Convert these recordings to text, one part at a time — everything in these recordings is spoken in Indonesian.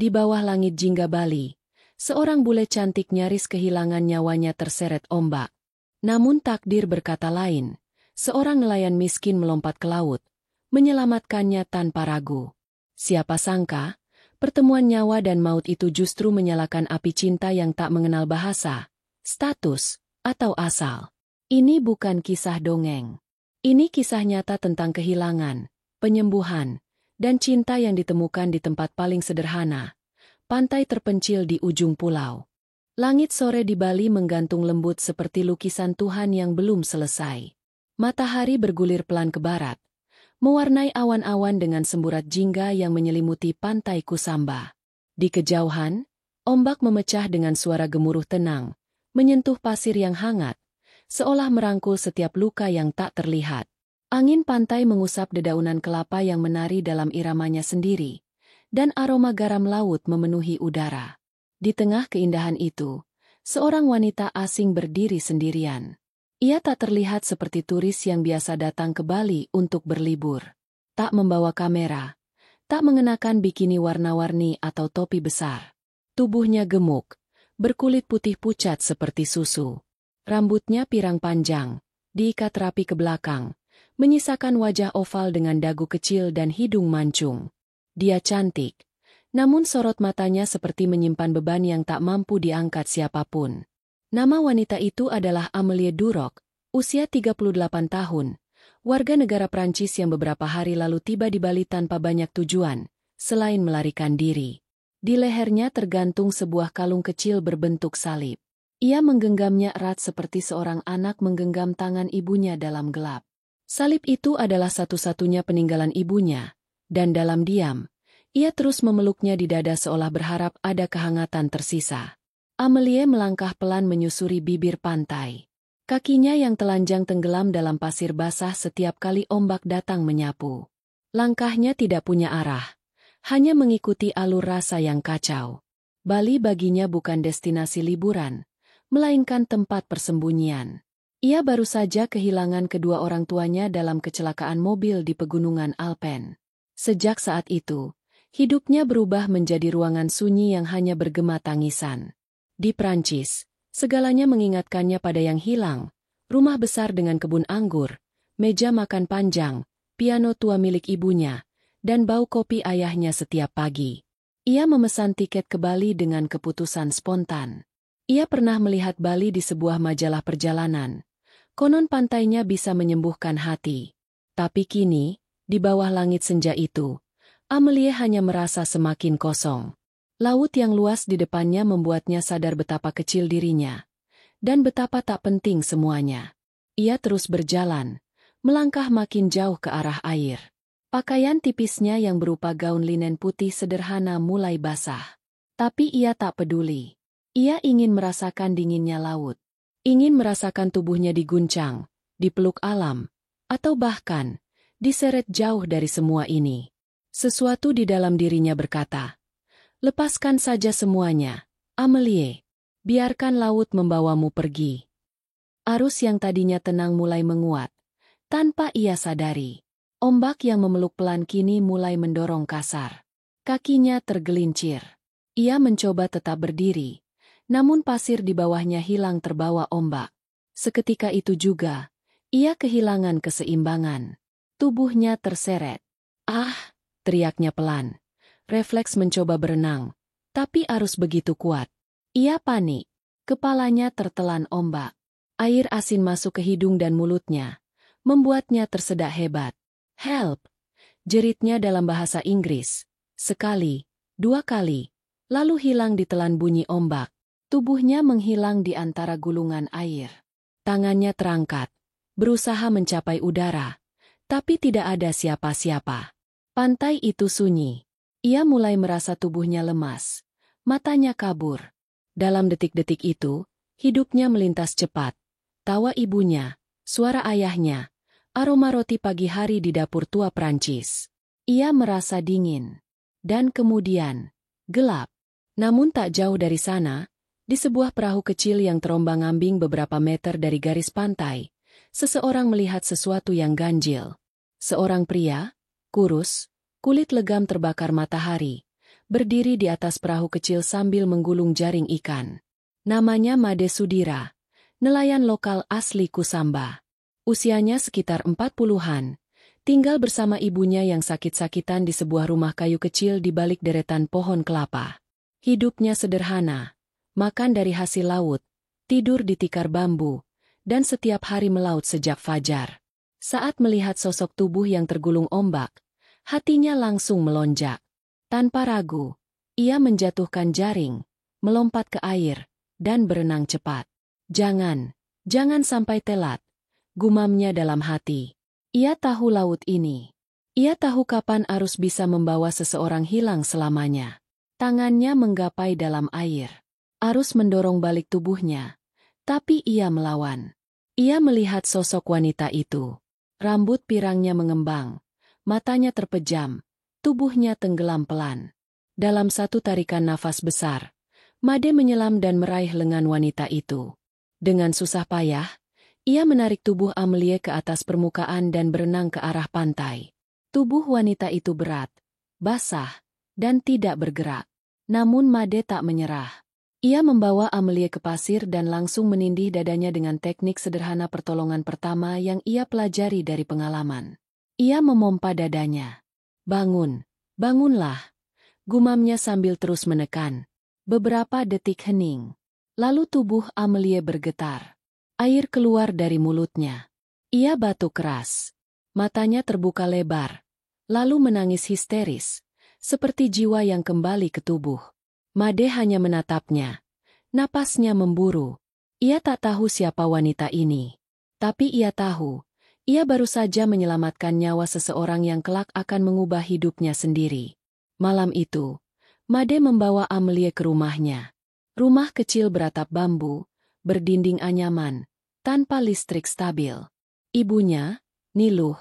Di bawah langit jingga Bali, seorang bule cantik nyaris kehilangan nyawanya terseret ombak. Namun takdir berkata lain, seorang nelayan miskin melompat ke laut, menyelamatkannya tanpa ragu. Siapa sangka, pertemuan nyawa dan maut itu justru menyalakan api cinta yang tak mengenal bahasa, status, atau asal. Ini bukan kisah dongeng. Ini kisah nyata tentang kehilangan, penyembuhan, dan cinta yang ditemukan di tempat paling sederhana, pantai terpencil di ujung pulau. Langit sore di Bali menggantung lembut seperti lukisan Tuhan yang belum selesai. Matahari bergulir pelan ke barat, mewarnai awan-awan dengan semburat jingga yang menyelimuti pantai Kusamba. Di kejauhan, ombak memecah dengan suara gemuruh tenang, menyentuh pasir yang hangat, seolah merangkul setiap luka yang tak terlihat. Angin pantai mengusap dedaunan kelapa yang menari dalam iramanya sendiri, dan aroma garam laut memenuhi udara. Di tengah keindahan itu, seorang wanita asing berdiri sendirian. Ia tak terlihat seperti turis yang biasa datang ke Bali untuk berlibur. Tak membawa kamera, tak mengenakan bikini warna-warni atau topi besar. Tubuhnya gemuk, berkulit putih pucat seperti susu. Rambutnya pirang panjang, diikat rapi ke belakang, menyisakan wajah oval dengan dagu kecil dan hidung mancung. Dia cantik, namun sorot matanya seperti menyimpan beban yang tak mampu diangkat siapapun. Nama wanita itu adalah Amélie Duroc, usia 38 tahun, warga negara Prancis yang beberapa hari lalu tiba di Bali tanpa banyak tujuan, selain melarikan diri. Di lehernya tergantung sebuah kalung kecil berbentuk salib. Ia menggenggamnya erat seperti seorang anak menggenggam tangan ibunya dalam gelap. Salib itu adalah satu-satunya peninggalan ibunya, dan dalam diam, ia terus memeluknya di dada seolah berharap ada kehangatan tersisa. Amélie melangkah pelan menyusuri bibir pantai. Kakinya yang telanjang tenggelam dalam pasir basah setiap kali ombak datang menyapu. Langkahnya tidak punya arah, hanya mengikuti alur rasa yang kacau. Bali baginya bukan destinasi liburan, melainkan tempat persembunyian. Ia baru saja kehilangan kedua orang tuanya dalam kecelakaan mobil di pegunungan Alpen. Sejak saat itu, hidupnya berubah menjadi ruangan sunyi yang hanya bergema tangisan. Di Prancis, segalanya mengingatkannya pada yang hilang, rumah besar dengan kebun anggur, meja makan panjang, piano tua milik ibunya, dan bau kopi ayahnya setiap pagi. Ia memesan tiket ke Bali dengan keputusan spontan. Ia pernah melihat Bali di sebuah majalah perjalanan. Konon pantainya bisa menyembuhkan hati. Tapi kini, di bawah langit senja itu, Amélie hanya merasa semakin kosong. Laut yang luas di depannya membuatnya sadar betapa kecil dirinya, dan betapa tak penting semuanya. Ia terus berjalan, melangkah makin jauh ke arah air. Pakaian tipisnya yang berupa gaun linen putih sederhana mulai basah. Tapi ia tak peduli. Ia ingin merasakan dinginnya laut. Ingin merasakan tubuhnya diguncang, dipeluk alam, atau bahkan, diseret jauh dari semua ini. Sesuatu di dalam dirinya berkata, lepaskan saja semuanya, Amélie. Biarkan laut membawamu pergi. Arus yang tadinya tenang mulai menguat. Tanpa ia sadari, ombak yang memeluk pelan kini mulai mendorong kasar. Kakinya tergelincir. Ia mencoba tetap berdiri. Namun pasir di bawahnya hilang terbawa ombak. Seketika itu juga, ia kehilangan keseimbangan. Tubuhnya terseret. Ah, teriaknya pelan. Refleks mencoba berenang, tapi arus begitu kuat. Ia panik. Kepalanya tertelan ombak. Air asin masuk ke hidung dan mulutnya, membuatnya tersedak hebat. Help! Jeritnya dalam bahasa Inggris. Sekali, dua kali, lalu hilang ditelan bunyi ombak. Tubuhnya menghilang di antara gulungan air. Tangannya terangkat, berusaha mencapai udara, tapi tidak ada siapa-siapa. Pantai itu sunyi. Ia mulai merasa tubuhnya lemas. Matanya kabur. Dalam detik-detik itu, hidupnya melintas cepat. Tawa ibunya, suara ayahnya, aroma roti pagi hari di dapur tua Prancis. Ia merasa dingin. Dan kemudian, gelap. Namun tak jauh dari sana, di sebuah perahu kecil yang terombang-ambing beberapa meter dari garis pantai, seseorang melihat sesuatu yang ganjil. Seorang pria, kurus, kulit legam terbakar matahari, berdiri di atas perahu kecil sambil menggulung jaring ikan. Namanya Made Sudira, nelayan lokal asli Kusamba. Usianya sekitar 40-an, tinggal bersama ibunya yang sakit-sakitan di sebuah rumah kayu kecil di balik deretan pohon kelapa. Hidupnya sederhana, makan dari hasil laut, tidur di tikar bambu, dan setiap hari melaut sejak fajar. Saat melihat sosok tubuh yang tergulung ombak, hatinya langsung melonjak. Tanpa ragu, ia menjatuhkan jaring, melompat ke air, dan berenang cepat. Jangan sampai telat, gumamnya dalam hati. Ia tahu laut ini. Ia tahu kapan arus bisa membawa seseorang hilang selamanya. Tangannya menggapai dalam air. Arus mendorong balik tubuhnya, tapi ia melawan. Ia melihat sosok wanita itu. Rambut pirangnya mengembang, matanya terpejam, tubuhnya tenggelam pelan. Dalam satu tarikan nafas besar, Made menyelam dan meraih lengan wanita itu. Dengan susah payah, ia menarik tubuh Amelie ke atas permukaan dan berenang ke arah pantai. Tubuh wanita itu berat, basah, dan tidak bergerak. Namun Made tak menyerah. Ia membawa Amelie ke pasir dan langsung menindih dadanya dengan teknik sederhana pertolongan pertama yang ia pelajari dari pengalaman. Ia memompa dadanya. "Bangun, bangunlah," gumamnya sambil terus menekan. Beberapa detik hening. Lalu tubuh Amelie bergetar. Air keluar dari mulutnya. Ia batuk keras. Matanya terbuka lebar. Lalu menangis histeris, seperti jiwa yang kembali ke tubuh. Made hanya menatapnya. Napasnya memburu. Ia tak tahu siapa wanita ini. Tapi ia tahu, ia baru saja menyelamatkan nyawa seseorang yang kelak akan mengubah hidupnya sendiri. Malam itu, Made membawa Amelie ke rumahnya. Rumah kecil beratap bambu, berdinding anyaman, tanpa listrik stabil. Ibunya, Niluh,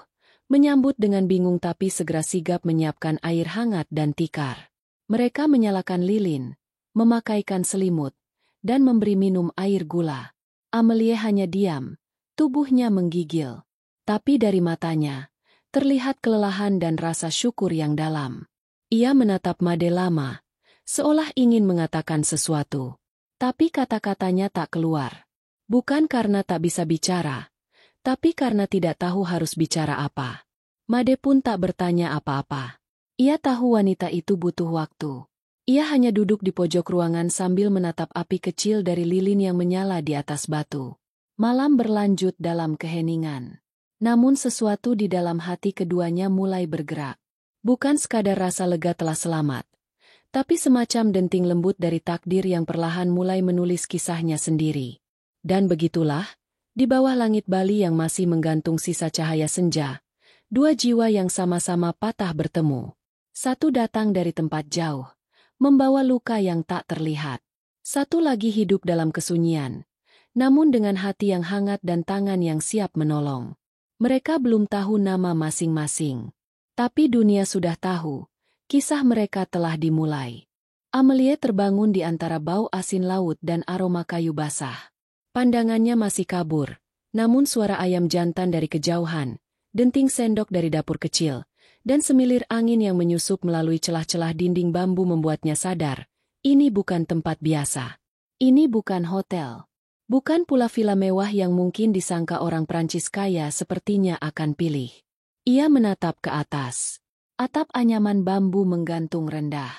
menyambut dengan bingung tapi segera sigap menyiapkan air hangat dan tikar. Mereka menyalakan lilin, memakaikan selimut, dan memberi minum air gula. Amelie hanya diam, tubuhnya menggigil. Tapi dari matanya, terlihat kelelahan dan rasa syukur yang dalam. Ia menatap Made lama, seolah ingin mengatakan sesuatu. Tapi kata-katanya tak keluar. Bukan karena tak bisa bicara, tapi karena tidak tahu harus bicara apa. Made pun tak bertanya apa-apa. Ia tahu wanita itu butuh waktu. Ia hanya duduk di pojok ruangan sambil menatap api kecil dari lilin yang menyala di atas batu. Malam berlanjut dalam keheningan. Namun sesuatu di dalam hati keduanya mulai bergerak. Bukan sekadar rasa lega telah selamat, tapi semacam denting lembut dari takdir yang perlahan mulai menulis kisahnya sendiri. Dan begitulah, di bawah langit Bali yang masih menggantung sisa cahaya senja, dua jiwa yang sama-sama patah bertemu. Satu datang dari tempat jauh, membawa luka yang tak terlihat. Satu lagi hidup dalam kesunyian, namun dengan hati yang hangat dan tangan yang siap menolong. Mereka belum tahu nama masing-masing. Tapi dunia sudah tahu, kisah mereka telah dimulai. Amelie terbangun di antara bau asin laut dan aroma kayu basah. Pandangannya masih kabur, namun suara ayam jantan dari kejauhan, denting sendok dari dapur kecil, dan semilir angin yang menyusup melalui celah-celah dinding bambu membuatnya sadar, ini bukan tempat biasa. Ini bukan hotel. Bukan pula villa mewah yang mungkin disangka orang Prancis kaya sepertinya akan pilih. Ia menatap ke atas. Atap anyaman bambu menggantung rendah.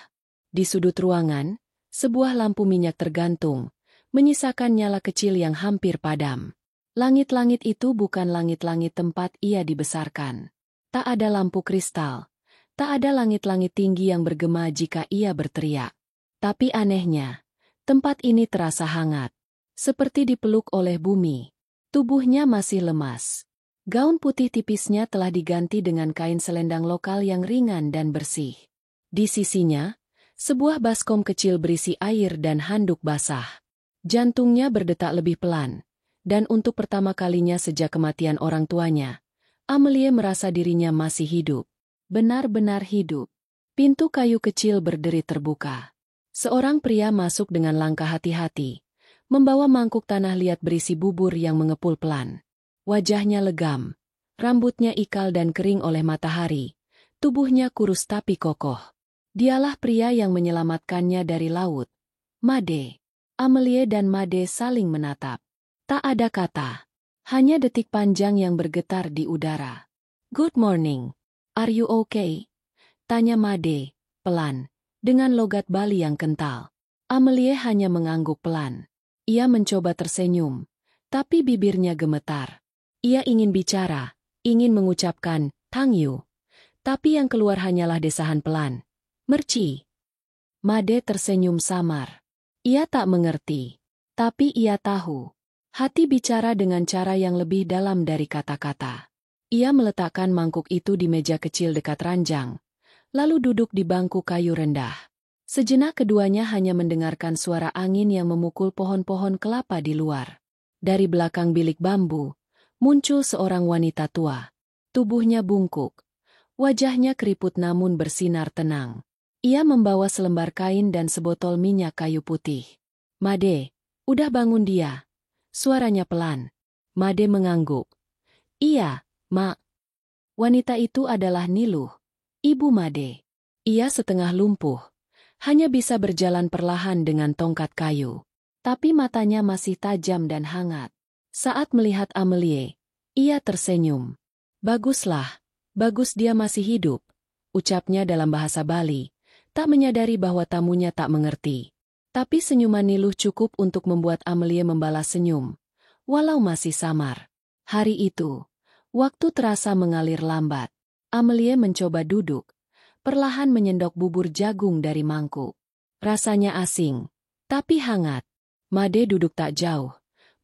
Di sudut ruangan, sebuah lampu minyak tergantung, menyisakan nyala kecil yang hampir padam. Langit-langit itu bukan langit-langit tempat ia dibesarkan. Tak ada lampu kristal. Tak ada langit-langit tinggi yang bergema jika ia berteriak. Tapi anehnya, tempat ini terasa hangat. Seperti dipeluk oleh bumi. Tubuhnya masih lemas. Gaun putih tipisnya telah diganti dengan kain selendang lokal yang ringan dan bersih. Di sisinya, sebuah baskom kecil berisi air dan handuk basah. Jantungnya berdetak lebih pelan, dan untuk pertama kalinya sejak kematian orang tuanya, Amelie merasa dirinya masih hidup. Benar-benar hidup. Pintu kayu kecil berderi terbuka. Seorang pria masuk dengan langkah hati-hati, membawa mangkuk tanah liat berisi bubur yang mengepul pelan. Wajahnya legam, rambutnya ikal dan kering oleh matahari, tubuhnya kurus tapi kokoh. Dialah pria yang menyelamatkannya dari laut. Made. Amelie dan Made saling menatap. Tak ada kata. Hanya detik panjang yang bergetar di udara. "Good morning. Are you okay?" tanya Made, pelan, dengan logat Bali yang kental. Amelie hanya mengangguk pelan. Ia mencoba tersenyum, tapi bibirnya gemetar. Ia ingin bicara, ingin mengucapkan, "Thank you." Tapi yang keluar hanyalah desahan pelan. "Merci." Made tersenyum samar. Ia tak mengerti. Tapi ia tahu. Hati bicara dengan cara yang lebih dalam dari kata-kata. Ia meletakkan mangkuk itu di meja kecil dekat ranjang, lalu duduk di bangku kayu rendah. Sejenak keduanya hanya mendengarkan suara angin yang memukul pohon-pohon kelapa di luar. Dari belakang bilik bambu, muncul seorang wanita tua. Tubuhnya bungkuk. Wajahnya keriput namun bersinar tenang. Ia membawa selembar kain dan sebotol minyak kayu putih. "Made, udah bangun dia?" Suaranya pelan. Made mengangguk. "Iya, Mak." Wanita itu adalah Niluh, ibu Made. Ia setengah lumpuh. Hanya bisa berjalan perlahan dengan tongkat kayu. Tapi matanya masih tajam dan hangat. Saat melihat Amelie, ia tersenyum. "Baguslah, bagus dia masih hidup," ucapnya dalam bahasa Bali. Tak menyadari bahwa tamunya tak mengerti. Tapi senyuman Niluh cukup untuk membuat Amelie membalas senyum. Walau masih samar. Hari itu, waktu terasa mengalir lambat. Amelie mencoba duduk. Perlahan menyendok bubur jagung dari mangkuk. Rasanya asing, tapi hangat. Made duduk tak jauh.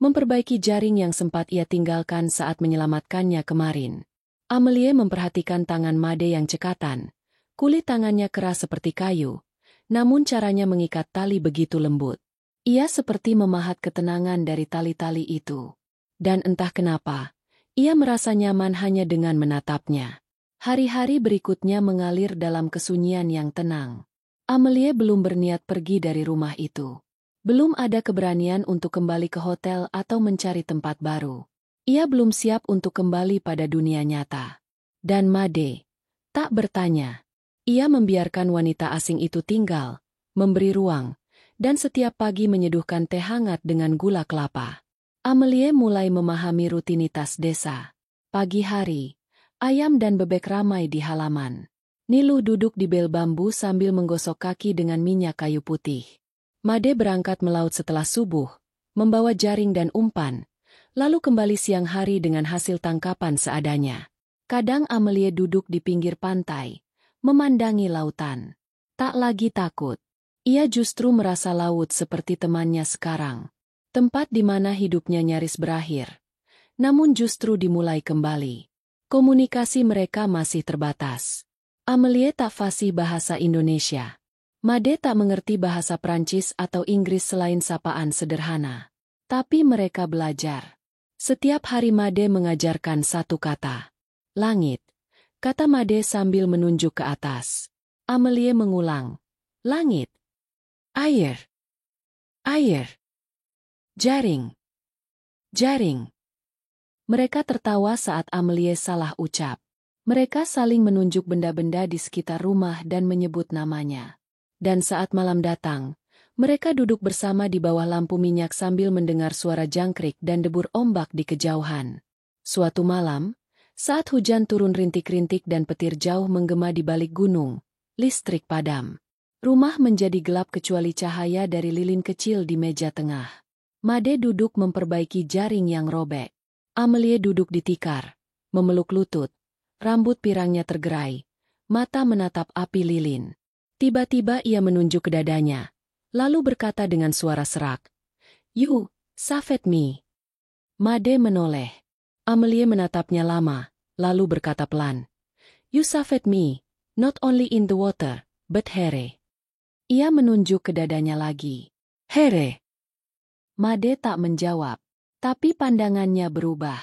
Memperbaiki jaring yang sempat ia tinggalkan saat menyelamatkannya kemarin. Amelie memperhatikan tangan Made yang cekatan. Kulit tangannya keras seperti kayu, namun caranya mengikat tali begitu lembut. Ia seperti memahat ketenangan dari tali-tali itu. Dan entah kenapa, ia merasa nyaman hanya dengan menatapnya. Hari-hari berikutnya mengalir dalam kesunyian yang tenang. Amelie belum berniat pergi dari rumah itu. Belum ada keberanian untuk kembali ke hotel atau mencari tempat baru. Ia belum siap untuk kembali pada dunia nyata. Dan Made tak bertanya. Ia membiarkan wanita asing itu tinggal, memberi ruang, dan setiap pagi menyeduhkan teh hangat dengan gula kelapa. Amelie mulai memahami rutinitas desa. Pagi hari, ayam dan bebek ramai di halaman. Niluh duduk di bel bambu sambil menggosok kaki dengan minyak kayu putih. Made berangkat melaut setelah subuh, membawa jaring dan umpan, lalu kembali siang hari dengan hasil tangkapan seadanya. Kadang Amelie duduk di pinggir pantai, memandangi lautan. Tak lagi takut. Ia justru merasa laut seperti temannya sekarang. Tempat di mana hidupnya nyaris berakhir. Namun justru dimulai kembali. Komunikasi mereka masih terbatas. Amelie tak fasih bahasa Indonesia. Made tak mengerti bahasa Prancis atau Inggris selain sapaan sederhana. Tapi mereka belajar. Setiap hari Made mengajarkan satu kata. "Langit." Kata Made sambil menunjuk ke atas. Amelie mengulang. "Langit." "Air." "Air." "Jaring." "Jaring." Mereka tertawa saat Amelie salah ucap. Mereka saling menunjuk benda-benda di sekitar rumah dan menyebut namanya. Dan saat malam datang, mereka duduk bersama di bawah lampu minyak sambil mendengar suara jangkrik dan debur ombak di kejauhan. Suatu malam, saat hujan turun rintik-rintik dan petir jauh menggema di balik gunung, listrik padam. Rumah menjadi gelap kecuali cahaya dari lilin kecil di meja tengah. Made duduk memperbaiki jaring yang robek. Amelie duduk di tikar, memeluk lutut. Rambut pirangnya tergerai, mata menatap api lilin. Tiba-tiba ia menunjuk ke dadanya, lalu berkata dengan suara serak, "You, save me." Made menoleh. Amelie menatapnya lama, lalu berkata pelan, "You saved me, not only in the water, but here." Ia menunjuk ke dadanya lagi. "Here." Made tak menjawab, tapi pandangannya berubah.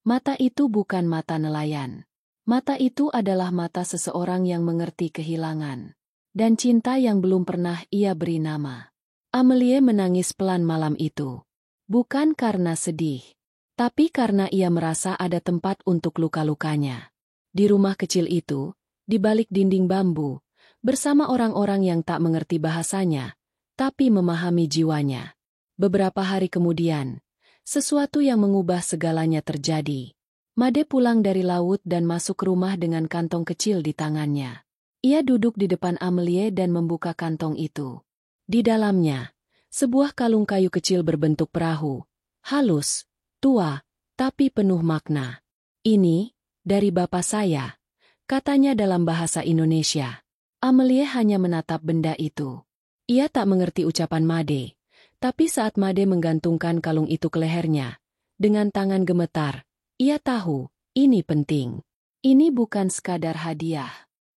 Mata itu bukan mata nelayan. Mata itu adalah mata seseorang yang mengerti kehilangan. Dan cinta yang belum pernah ia beri nama. Amelie menangis pelan malam itu. Bukan karena sedih. Tapi karena ia merasa ada tempat untuk luka-lukanya. Di rumah kecil itu, di balik dinding bambu, bersama orang-orang yang tak mengerti bahasanya, tapi memahami jiwanya. Beberapa hari kemudian, sesuatu yang mengubah segalanya terjadi. Made pulang dari laut dan masuk ke rumah dengan kantong kecil di tangannya. Ia duduk di depan Amelie dan membuka kantong itu. Di dalamnya, sebuah kalung kayu kecil berbentuk perahu, halus, tua, tapi penuh makna. "Ini, dari bapak saya," katanya dalam bahasa Indonesia. Amelie hanya menatap benda itu. Ia tak mengerti ucapan Made, tapi saat Made menggantungkan kalung itu ke lehernya, dengan tangan gemetar, ia tahu, ini penting. Ini bukan sekadar hadiah.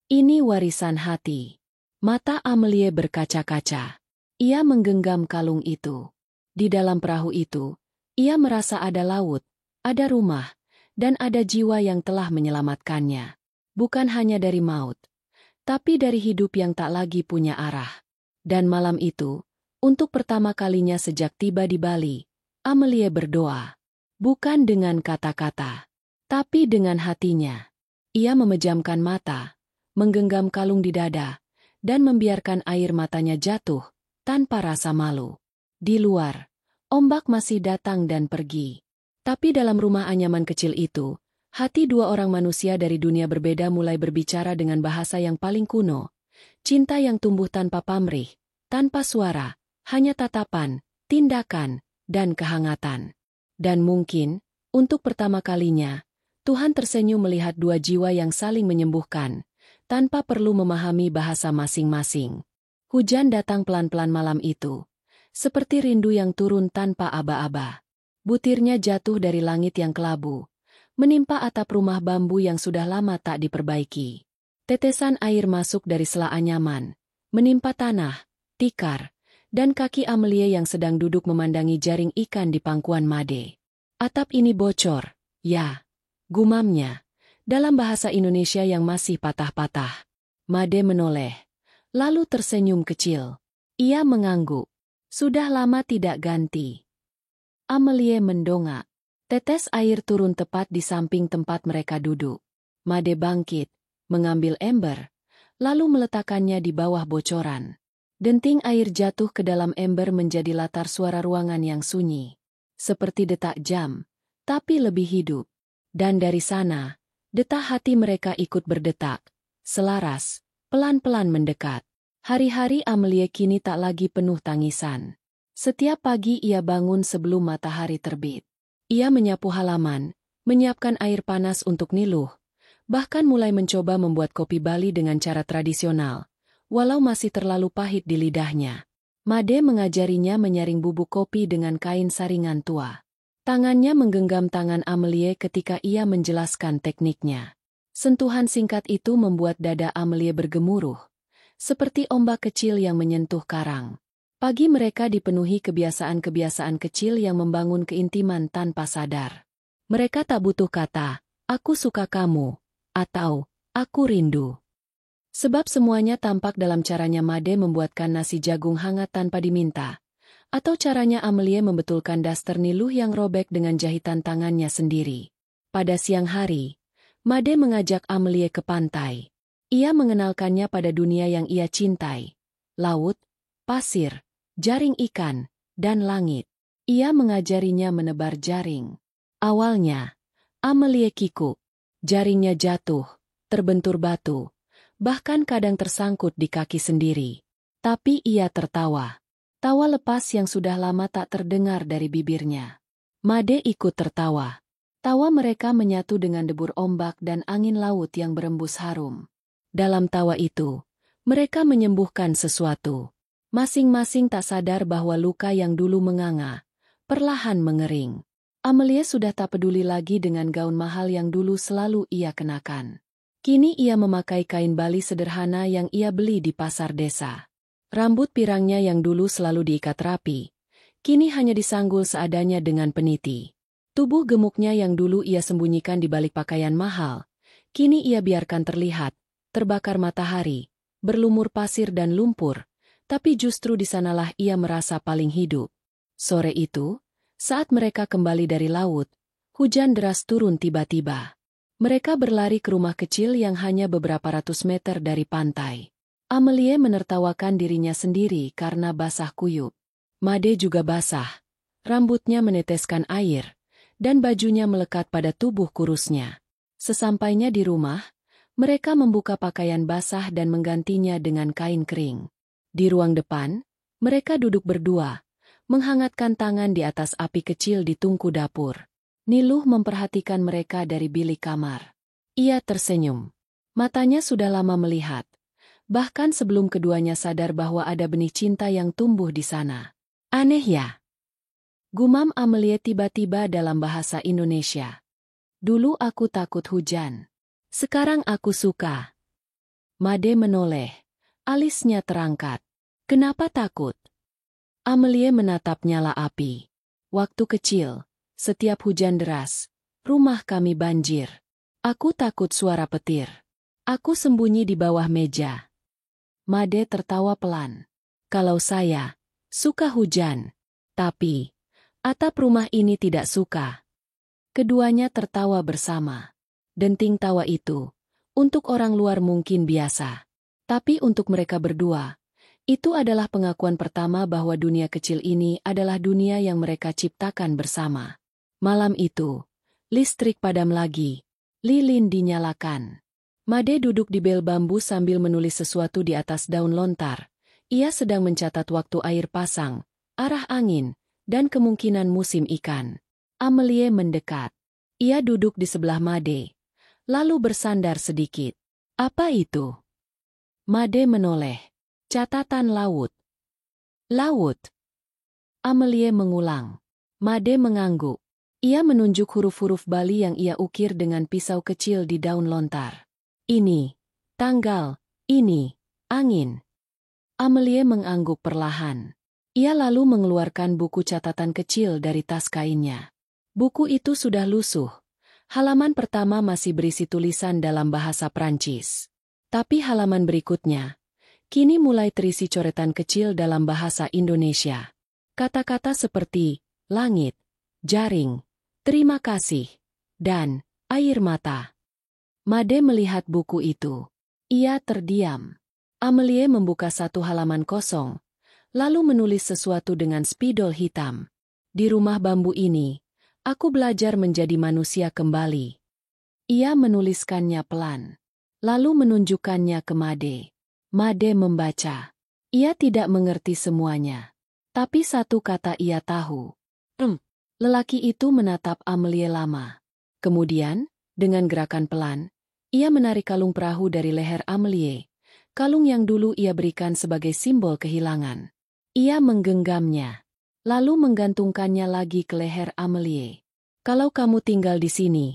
Ini warisan hati. Mata Amelie berkaca-kaca. Ia menggenggam kalung itu. Di dalam perahu itu, ia merasa ada laut, ada rumah, dan ada jiwa yang telah menyelamatkannya. Bukan hanya dari maut, tapi dari hidup yang tak lagi punya arah. Dan malam itu, untuk pertama kalinya sejak tiba di Bali, Amelie berdoa. Bukan dengan kata-kata, tapi dengan hatinya. Ia memejamkan mata, menggenggam kalung di dada, dan membiarkan air matanya jatuh, tanpa rasa malu. Di luar, ombak masih datang dan pergi. Tapi dalam rumah anyaman kecil itu, hati dua orang manusia dari dunia berbeda mulai berbicara dengan bahasa yang paling kuno. Cinta yang tumbuh tanpa pamrih, tanpa suara, hanya tatapan, tindakan, dan kehangatan. Dan mungkin, untuk pertama kalinya, Tuhan tersenyum melihat dua jiwa yang saling menyembuhkan, tanpa perlu memahami bahasa masing-masing. Hujan datang pelan-pelan malam itu, seperti rindu yang turun tanpa aba-aba. Butirnya jatuh dari langit yang kelabu, menimpa atap rumah bambu yang sudah lama tak diperbaiki. Tetesan air masuk dari sela anyaman, menimpa tanah, tikar, dan kaki Amelie yang sedang duduk memandangi jaring ikan di pangkuan Made. "Atap ini bocor, ya," gumamnya, dalam bahasa Indonesia yang masih patah-patah. Made menoleh, lalu tersenyum kecil. Ia mengangguk. "Sudah lama tidak ganti." Amelie mendongak. Tetes air turun tepat di samping tempat mereka duduk. Made bangkit, mengambil ember, lalu meletakkannya di bawah bocoran. Denting air jatuh ke dalam ember menjadi latar suara ruangan yang sunyi. Seperti detak jam, tapi lebih hidup. Dan dari sana, detak hati mereka ikut berdetak, selaras, pelan-pelan mendekat. Hari-hari Amelie kini tak lagi penuh tangisan. Setiap pagi ia bangun sebelum matahari terbit. Ia menyapu halaman, menyiapkan air panas untuk Niluh, bahkan mulai mencoba membuat kopi Bali dengan cara tradisional. Walau masih terlalu pahit di lidahnya, Made mengajarinya menyaring bubuk kopi dengan kain saringan tua. Tangannya menggenggam tangan Amelie ketika ia menjelaskan tekniknya. Sentuhan singkat itu membuat dada Amelie bergemuruh, seperti ombak kecil yang menyentuh karang. Pagi mereka dipenuhi kebiasaan-kebiasaan kecil yang membangun keintiman tanpa sadar. Mereka tak butuh kata, "Aku suka kamu," atau "Aku rindu." Sebab semuanya tampak dalam caranya Made membuatkan nasi jagung hangat tanpa diminta, atau caranya Amelie membetulkan daster Niluh yang robek dengan jahitan tangannya sendiri. Pada siang hari, Made mengajak Amelie ke pantai. Ia mengenalkannya pada dunia yang ia cintai, laut, pasir, jaring ikan, dan langit. Ia mengajarinya menebar jaring. Awalnya, Amelie kikuk. Jaringnya jatuh, terbentur batu, bahkan kadang tersangkut di kaki sendiri. Tapi ia tertawa. Tawa lepas yang sudah lama tak terdengar dari bibirnya. Made ikut tertawa. Tawa mereka menyatu dengan debur ombak dan angin laut yang berembus harum. Dalam tawa itu, mereka menyembuhkan sesuatu. Masing-masing tak sadar bahwa luka yang dulu menganga, perlahan mengering. Amelie sudah tak peduli lagi dengan gaun mahal yang dulu selalu ia kenakan. Kini ia memakai kain Bali sederhana yang ia beli di pasar desa. Rambut pirangnya yang dulu selalu diikat rapi, kini hanya disanggul seadanya dengan peniti. Tubuh gemuknya yang dulu ia sembunyikan di balik pakaian mahal, kini ia biarkan terlihat, terbakar matahari, berlumur pasir dan lumpur, tapi justru di sanalah ia merasa paling hidup. Sore itu, saat mereka kembali dari laut, hujan deras turun tiba-tiba. Mereka berlari ke rumah kecil yang hanya beberapa ratus meter dari pantai. Amelie menertawakan dirinya sendiri karena basah kuyup. Made juga basah. Rambutnya meneteskan air, dan bajunya melekat pada tubuh kurusnya. Sesampainya di rumah, mereka membuka pakaian basah dan menggantinya dengan kain kering. Di ruang depan, mereka duduk berdua, menghangatkan tangan di atas api kecil di tungku dapur. Niluh memperhatikan mereka dari bilik kamar. Ia tersenyum. Matanya sudah lama melihat, bahkan sebelum keduanya sadar bahwa ada benih cinta yang tumbuh di sana. Aneh ya? Gumam Amelie tiba-tiba dalam bahasa Indonesia. Dulu aku takut hujan. Sekarang aku suka. Made menoleh. Alisnya terangkat. Kenapa takut? Amelie menatap nyala api. Waktu kecil, setiap hujan deras, rumah kami banjir. Aku takut suara petir. Aku sembunyi di bawah meja. Made tertawa pelan. Kalau saya suka hujan, tapi atap rumah ini tidak suka. Keduanya tertawa bersama. Denting tawa itu, untuk orang luar mungkin biasa. Tapi untuk mereka berdua, itu adalah pengakuan pertama bahwa dunia kecil ini adalah dunia yang mereka ciptakan bersama. Malam itu, listrik padam lagi. Lilin dinyalakan. Made duduk di bel bambu sambil menulis sesuatu di atas daun lontar. Ia sedang mencatat waktu air pasang, arah angin, dan kemungkinan musim ikan. Amelie mendekat. Ia duduk di sebelah Made, lalu bersandar sedikit. Apa itu? Made menoleh. Catatan laut. Laut. Amelie mengulang. Made mengangguk. Ia menunjuk huruf-huruf Bali yang ia ukir dengan pisau kecil di daun lontar. Ini, tanggal, ini, angin. Amelie mengangguk perlahan. Ia lalu mengeluarkan buku catatan kecil dari tas kainnya. Buku itu sudah lusuh. Halaman pertama masih berisi tulisan dalam bahasa Prancis. Tapi halaman berikutnya, kini mulai terisi coretan kecil dalam bahasa Indonesia. Kata-kata seperti langit, jaring, terima kasih, dan air mata. Made melihat buku itu. Ia terdiam. Amelie membuka satu halaman kosong, lalu menulis sesuatu dengan spidol hitam. Di rumah bambu ini, aku belajar menjadi manusia kembali. Ia menuliskannya pelan, lalu menunjukkannya ke Made. Made membaca. Ia tidak mengerti semuanya. Tapi satu kata ia tahu. Lelaki itu menatap Amelie lama. Kemudian, dengan gerakan pelan, ia menarik kalung perahu dari leher Amelie. Kalung yang dulu ia berikan sebagai simbol kehilangan. Ia menggenggamnya, lalu menggantungkannya lagi ke leher Amelie. Kalau kamu tinggal di sini,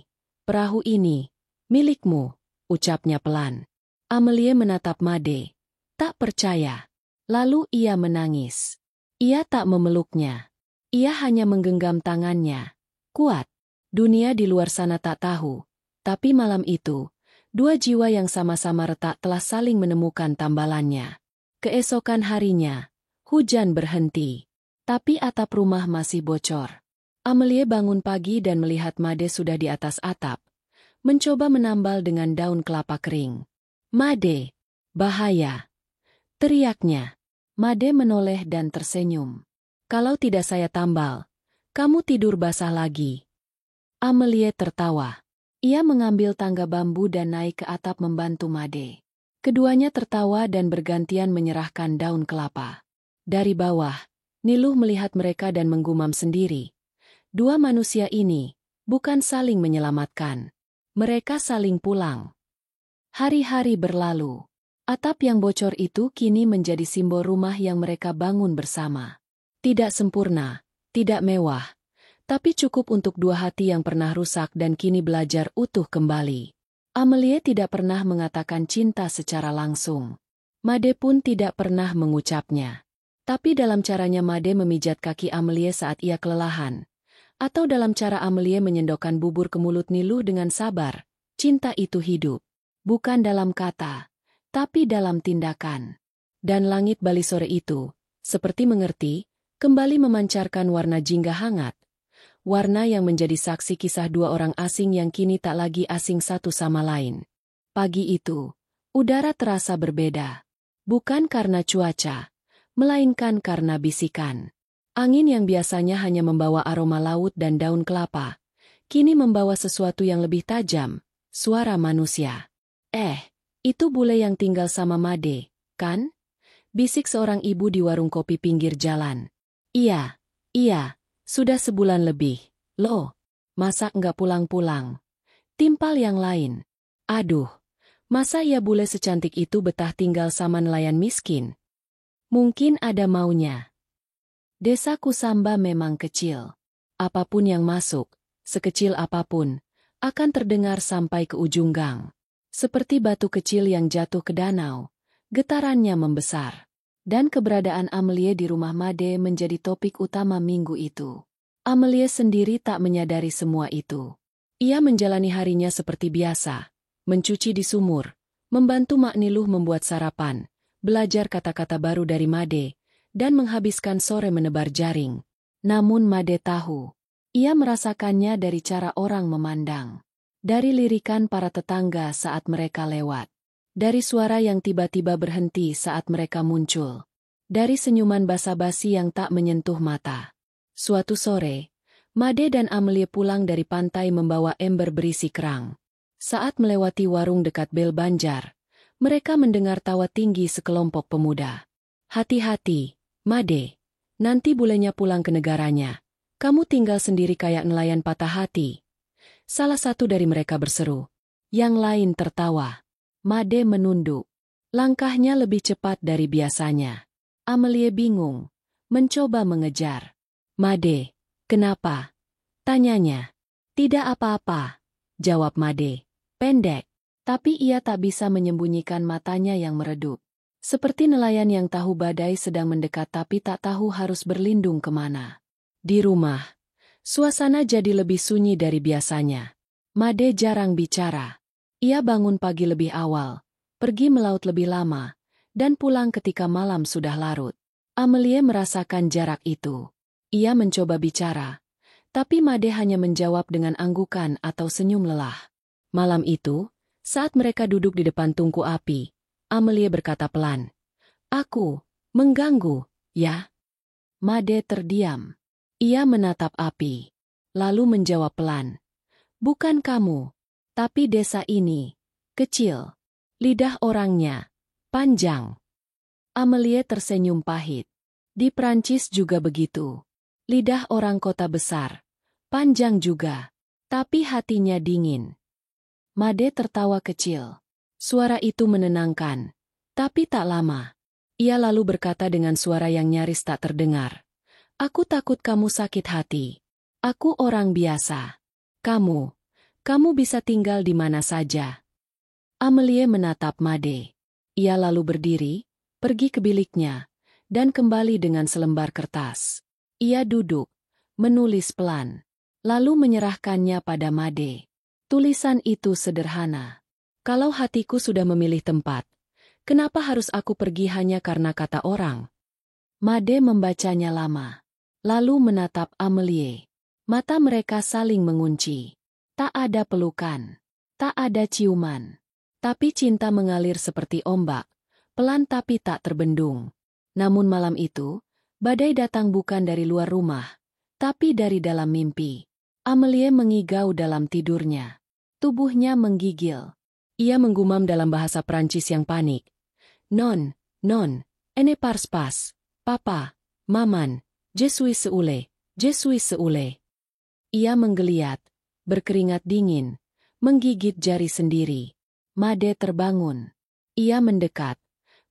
perahu ini, milikmu, ucapnya pelan. Amelie menatap Made, tak percaya. Lalu ia menangis. Ia tak memeluknya. Ia hanya menggenggam tangannya. Kuat. Dunia di luar sana tak tahu. Tapi malam itu, dua jiwa yang sama-sama retak telah saling menemukan tambalannya. Keesokan harinya, hujan berhenti. Tapi atap rumah masih bocor. Amelie bangun pagi dan melihat Made sudah di atas atap. Mencoba menambal dengan daun kelapa kering. Made, bahaya. Teriaknya. Made menoleh dan tersenyum. Kalau tidak saya tambal, kamu tidur basah lagi. Amelie tertawa. Ia mengambil tangga bambu dan naik ke atap membantu Made. Keduanya tertawa dan bergantian menyerahkan daun kelapa. Dari bawah, Niluh melihat mereka dan menggumam sendiri. Dua manusia ini bukan saling menyelamatkan. Mereka saling pulang. Hari-hari berlalu. Atap yang bocor itu kini menjadi simbol rumah yang mereka bangun bersama. Tidak sempurna, tidak mewah, tapi cukup untuk dua hati yang pernah rusak dan kini belajar utuh kembali. Amelie tidak pernah mengatakan cinta secara langsung. Made pun tidak pernah mengucapnya. Tapi dalam caranya Made memijat kaki Amelie saat ia kelelahan, atau dalam cara Amelie menyendokkan bubur ke mulut Niluh dengan sabar, cinta itu hidup. Bukan dalam kata, tapi dalam tindakan. Dan langit Bali sore itu, seperti mengerti, kembali memancarkan warna jingga hangat. Warna yang menjadi saksi kisah dua orang asing yang kini tak lagi asing satu sama lain. Pagi itu, udara terasa berbeda. Bukan karena cuaca, melainkan karena bisikan. Angin yang biasanya hanya membawa aroma laut dan daun kelapa, kini membawa sesuatu yang lebih tajam, suara manusia. Itu bule yang tinggal sama Made, kan? Bisik seorang ibu di warung kopi pinggir jalan. Iya, sudah sebulan lebih. Loh, masa nggak pulang-pulang? Timpal yang lain. Aduh, masa ya bule secantik itu betah tinggal sama nelayan miskin? Mungkin ada maunya. Desa Kusamba memang kecil. Apapun yang masuk, sekecil apapun, akan terdengar sampai ke ujung gang. Seperti batu kecil yang jatuh ke danau, getarannya membesar. Dan keberadaan Amelie di rumah Made menjadi topik utama minggu itu. Amelie sendiri tak menyadari semua itu. Ia menjalani harinya seperti biasa, mencuci di sumur, membantu Mak Niluh membuat sarapan, belajar kata-kata baru dari Made, dan menghabiskan sore menebar jaring. Namun Made tahu, ia merasakannya dari cara orang memandang. Dari lirikan para tetangga saat mereka lewat. Dari suara yang tiba-tiba berhenti saat mereka muncul. Dari senyuman basa-basi yang tak menyentuh mata. Suatu sore, Made dan Amelie pulang dari pantai membawa ember berisi kerang. Saat melewati warung dekat Bel Banjar, mereka mendengar tawa tinggi sekelompok pemuda. Hati-hati, Made. Nanti bulenya pulang ke negaranya. Kamu tinggal sendiri kayak nelayan patah hati. Salah satu dari mereka berseru. Yang lain tertawa. Made menunduk. Langkahnya lebih cepat dari biasanya. Amelie bingung, mencoba mengejar. Made, kenapa? Tanyanya. Tidak apa-apa, jawab Made. Pendek, tapi ia tak bisa menyembunyikan matanya yang meredup. Seperti nelayan yang tahu badai sedang mendekat tapi tak tahu harus berlindung kemana. Di rumah, suasana jadi lebih sunyi dari biasanya. Made jarang bicara. Ia bangun pagi lebih awal, pergi melaut lebih lama, dan pulang ketika malam sudah larut. Amelie merasakan jarak itu. Ia mencoba bicara, tapi Made hanya menjawab dengan anggukan atau senyum lelah. Malam itu, saat mereka duduk di depan tungku api, Amelie berkata pelan, "Aku mengganggu, ya?" Made terdiam. Ia menatap api, lalu menjawab pelan, "Bukan kamu. Tapi desa ini, kecil. Lidah orangnya, panjang." Amelie tersenyum pahit. Di Prancis juga begitu. Lidah orang kota besar, panjang juga. Tapi hatinya dingin. Made tertawa kecil. Suara itu menenangkan. Tapi tak lama. Ia lalu berkata dengan suara yang nyaris tak terdengar. "Aku takut kamu sakit hati. Aku orang biasa. Kamu bisa tinggal di mana saja." Amelie menatap Made. Ia lalu berdiri, pergi ke biliknya, dan kembali dengan selembar kertas. Ia duduk, menulis pelan, lalu menyerahkannya pada Made. Tulisan itu sederhana. "Kalau hatiku sudah memilih tempat, kenapa harus aku pergi hanya karena kata orang?" Made membacanya lama, lalu menatap Amelie. Mata mereka saling mengunci. Tak ada pelukan, tak ada ciuman. Tapi cinta mengalir seperti ombak, pelan tapi tak terbendung. Namun malam itu, badai datang bukan dari luar rumah, tapi dari dalam mimpi. Amelie mengigau dalam tidurnya. Tubuhnya menggigil. Ia menggumam dalam bahasa Prancis yang panik. Non, ene pars pas, papa, maman, je suis seule, je suis seule." Ia menggeliat, berkeringat dingin, menggigit jari sendiri. Made terbangun. Ia mendekat,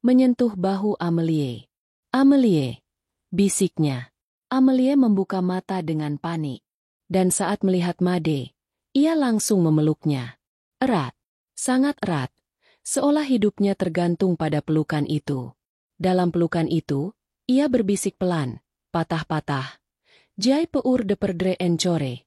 menyentuh bahu Amelie. "Amelie," bisiknya. Amelie membuka mata dengan panik. Dan saat melihat Made, ia langsung memeluknya. Erat, sangat erat, seolah hidupnya tergantung pada pelukan itu. Dalam pelukan itu, ia berbisik pelan, patah-patah. "Jai pour de perdre en core."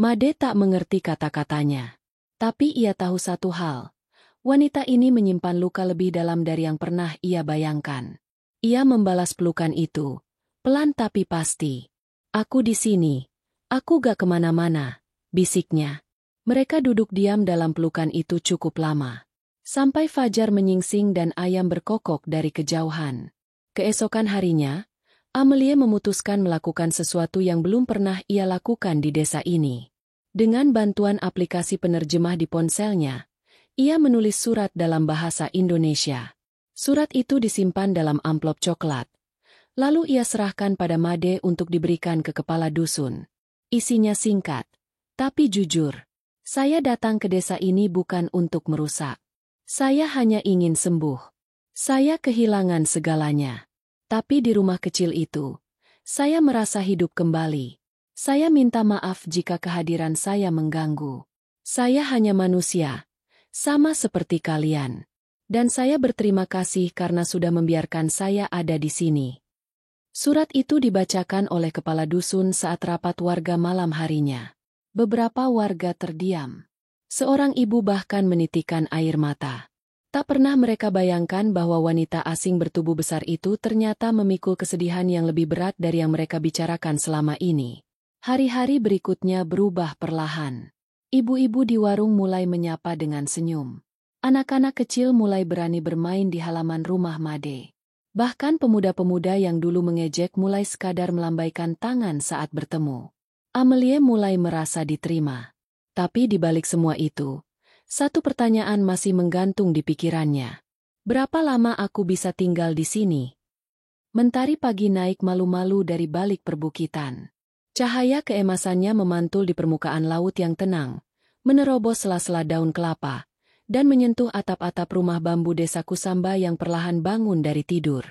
Made tak mengerti kata-katanya. Tapi ia tahu satu hal. Wanita ini menyimpan luka lebih dalam dari yang pernah ia bayangkan. Ia membalas pelukan itu. Pelan tapi pasti. "Aku di sini. Aku gak kemana-mana," bisiknya. Mereka duduk diam dalam pelukan itu cukup lama. Sampai fajar menyingsing dan ayam berkokok dari kejauhan. Keesokan harinya, Amelie memutuskan melakukan sesuatu yang belum pernah ia lakukan di desa ini. Dengan bantuan aplikasi penerjemah di ponselnya, ia menulis surat dalam bahasa Indonesia. Surat itu disimpan dalam amplop coklat. Lalu ia serahkan pada Made untuk diberikan ke kepala dusun. Isinya singkat, tapi jujur. Saya datang ke desa ini bukan untuk merusak. Saya hanya ingin sembuh. Saya kehilangan segalanya. Tapi di rumah kecil itu, saya merasa hidup kembali. Saya minta maaf jika kehadiran saya mengganggu. Saya hanya manusia, sama seperti kalian. Dan saya berterima kasih karena sudah membiarkan saya ada di sini. Surat itu dibacakan oleh kepala dusun saat rapat warga malam harinya. Beberapa warga terdiam. Seorang ibu bahkan menitikkan air mata. Tak pernah mereka bayangkan bahwa wanita asing bertubuh besar itu ternyata memikul kesedihan yang lebih berat dari yang mereka bicarakan selama ini. Hari-hari berikutnya berubah perlahan. Ibu-ibu di warung mulai menyapa dengan senyum. Anak-anak kecil mulai berani bermain di halaman rumah Made. Bahkan pemuda-pemuda yang dulu mengejek mulai sekadar melambaikan tangan saat bertemu. Amelie mulai merasa diterima. Tapi di balik semua itu, satu pertanyaan masih menggantung di pikirannya. Berapa lama aku bisa tinggal di sini? Mentari pagi naik malu-malu dari balik perbukitan. Cahaya keemasannya memantul di permukaan laut yang tenang, menerobos sela-sela daun kelapa, dan menyentuh atap-atap rumah bambu desa Kusamba yang perlahan bangun dari tidur.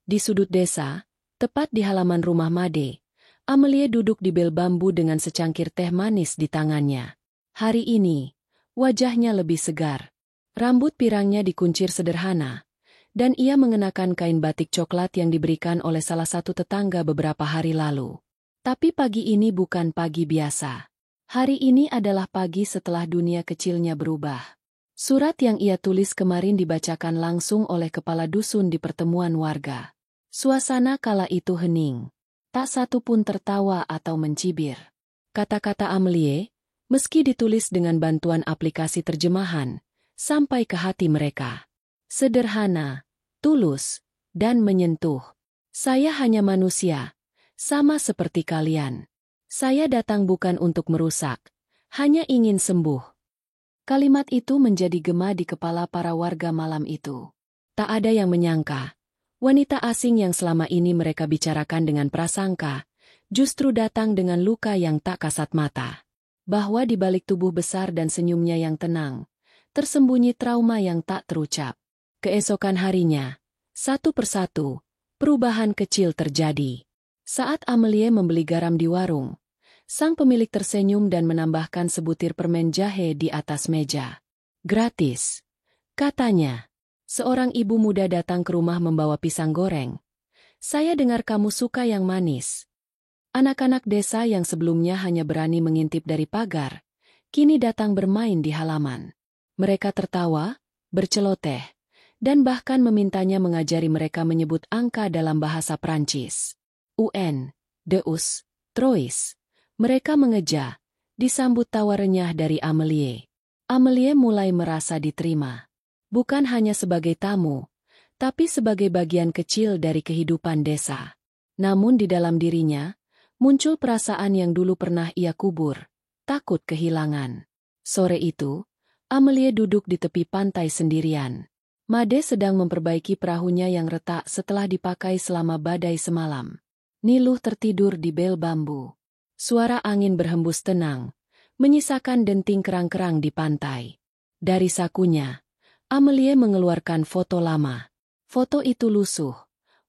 Di sudut desa, tepat di halaman rumah Made, Amelie duduk di bel bambu dengan secangkir teh manis di tangannya. Hari ini, wajahnya lebih segar. Rambut pirangnya dikuncir sederhana, dan ia mengenakan kain batik coklat yang diberikan oleh salah satu tetangga beberapa hari lalu. Tapi pagi ini bukan pagi biasa. Hari ini adalah pagi setelah dunia kecilnya berubah. Surat yang ia tulis kemarin dibacakan langsung oleh kepala dusun di pertemuan warga. Suasana kala itu hening. Tak satu pun tertawa atau mencibir. Kata-kata Amelie, meski ditulis dengan bantuan aplikasi terjemahan, sampai ke hati mereka. Sederhana, tulus, dan menyentuh. Saya hanya manusia, sama seperti kalian. Saya datang bukan untuk merusak, hanya ingin sembuh. Kalimat itu menjadi gema di kepala para warga malam itu. Tak ada yang menyangka, wanita asing yang selama ini mereka bicarakan dengan prasangka, justru datang dengan luka yang tak kasat mata. Bahwa di balik tubuh besar dan senyumnya yang tenang, tersembunyi trauma yang tak terucap. Keesokan harinya, satu persatu, perubahan kecil terjadi. Saat Amelie membeli garam di warung, sang pemilik tersenyum dan menambahkan sebutir permen jahe di atas meja. Gratis, katanya. Seorang ibu muda datang ke rumah membawa pisang goreng. Saya dengar kamu suka yang manis. Anak-anak desa yang sebelumnya hanya berani mengintip dari pagar, kini datang bermain di halaman. Mereka tertawa, berceloteh, dan bahkan memintanya mengajari mereka menyebut angka dalam bahasa Prancis. UN, Deus, Trois. Mereka mengeja, disambut tawa renyah dari Amelie. Amelie mulai merasa diterima. Bukan hanya sebagai tamu, tapi sebagai bagian kecil dari kehidupan desa. Namun di dalam dirinya, muncul perasaan yang dulu pernah ia kubur, takut kehilangan. Sore itu, Amelie duduk di tepi pantai sendirian. Made sedang memperbaiki perahunya yang retak setelah dipakai selama badai semalam. Niluh tertidur di bel bambu. Suara angin berhembus tenang, menyisakan denting kerang-kerang di pantai. Dari sakunya, Amelie mengeluarkan foto lama. Foto itu lusuh,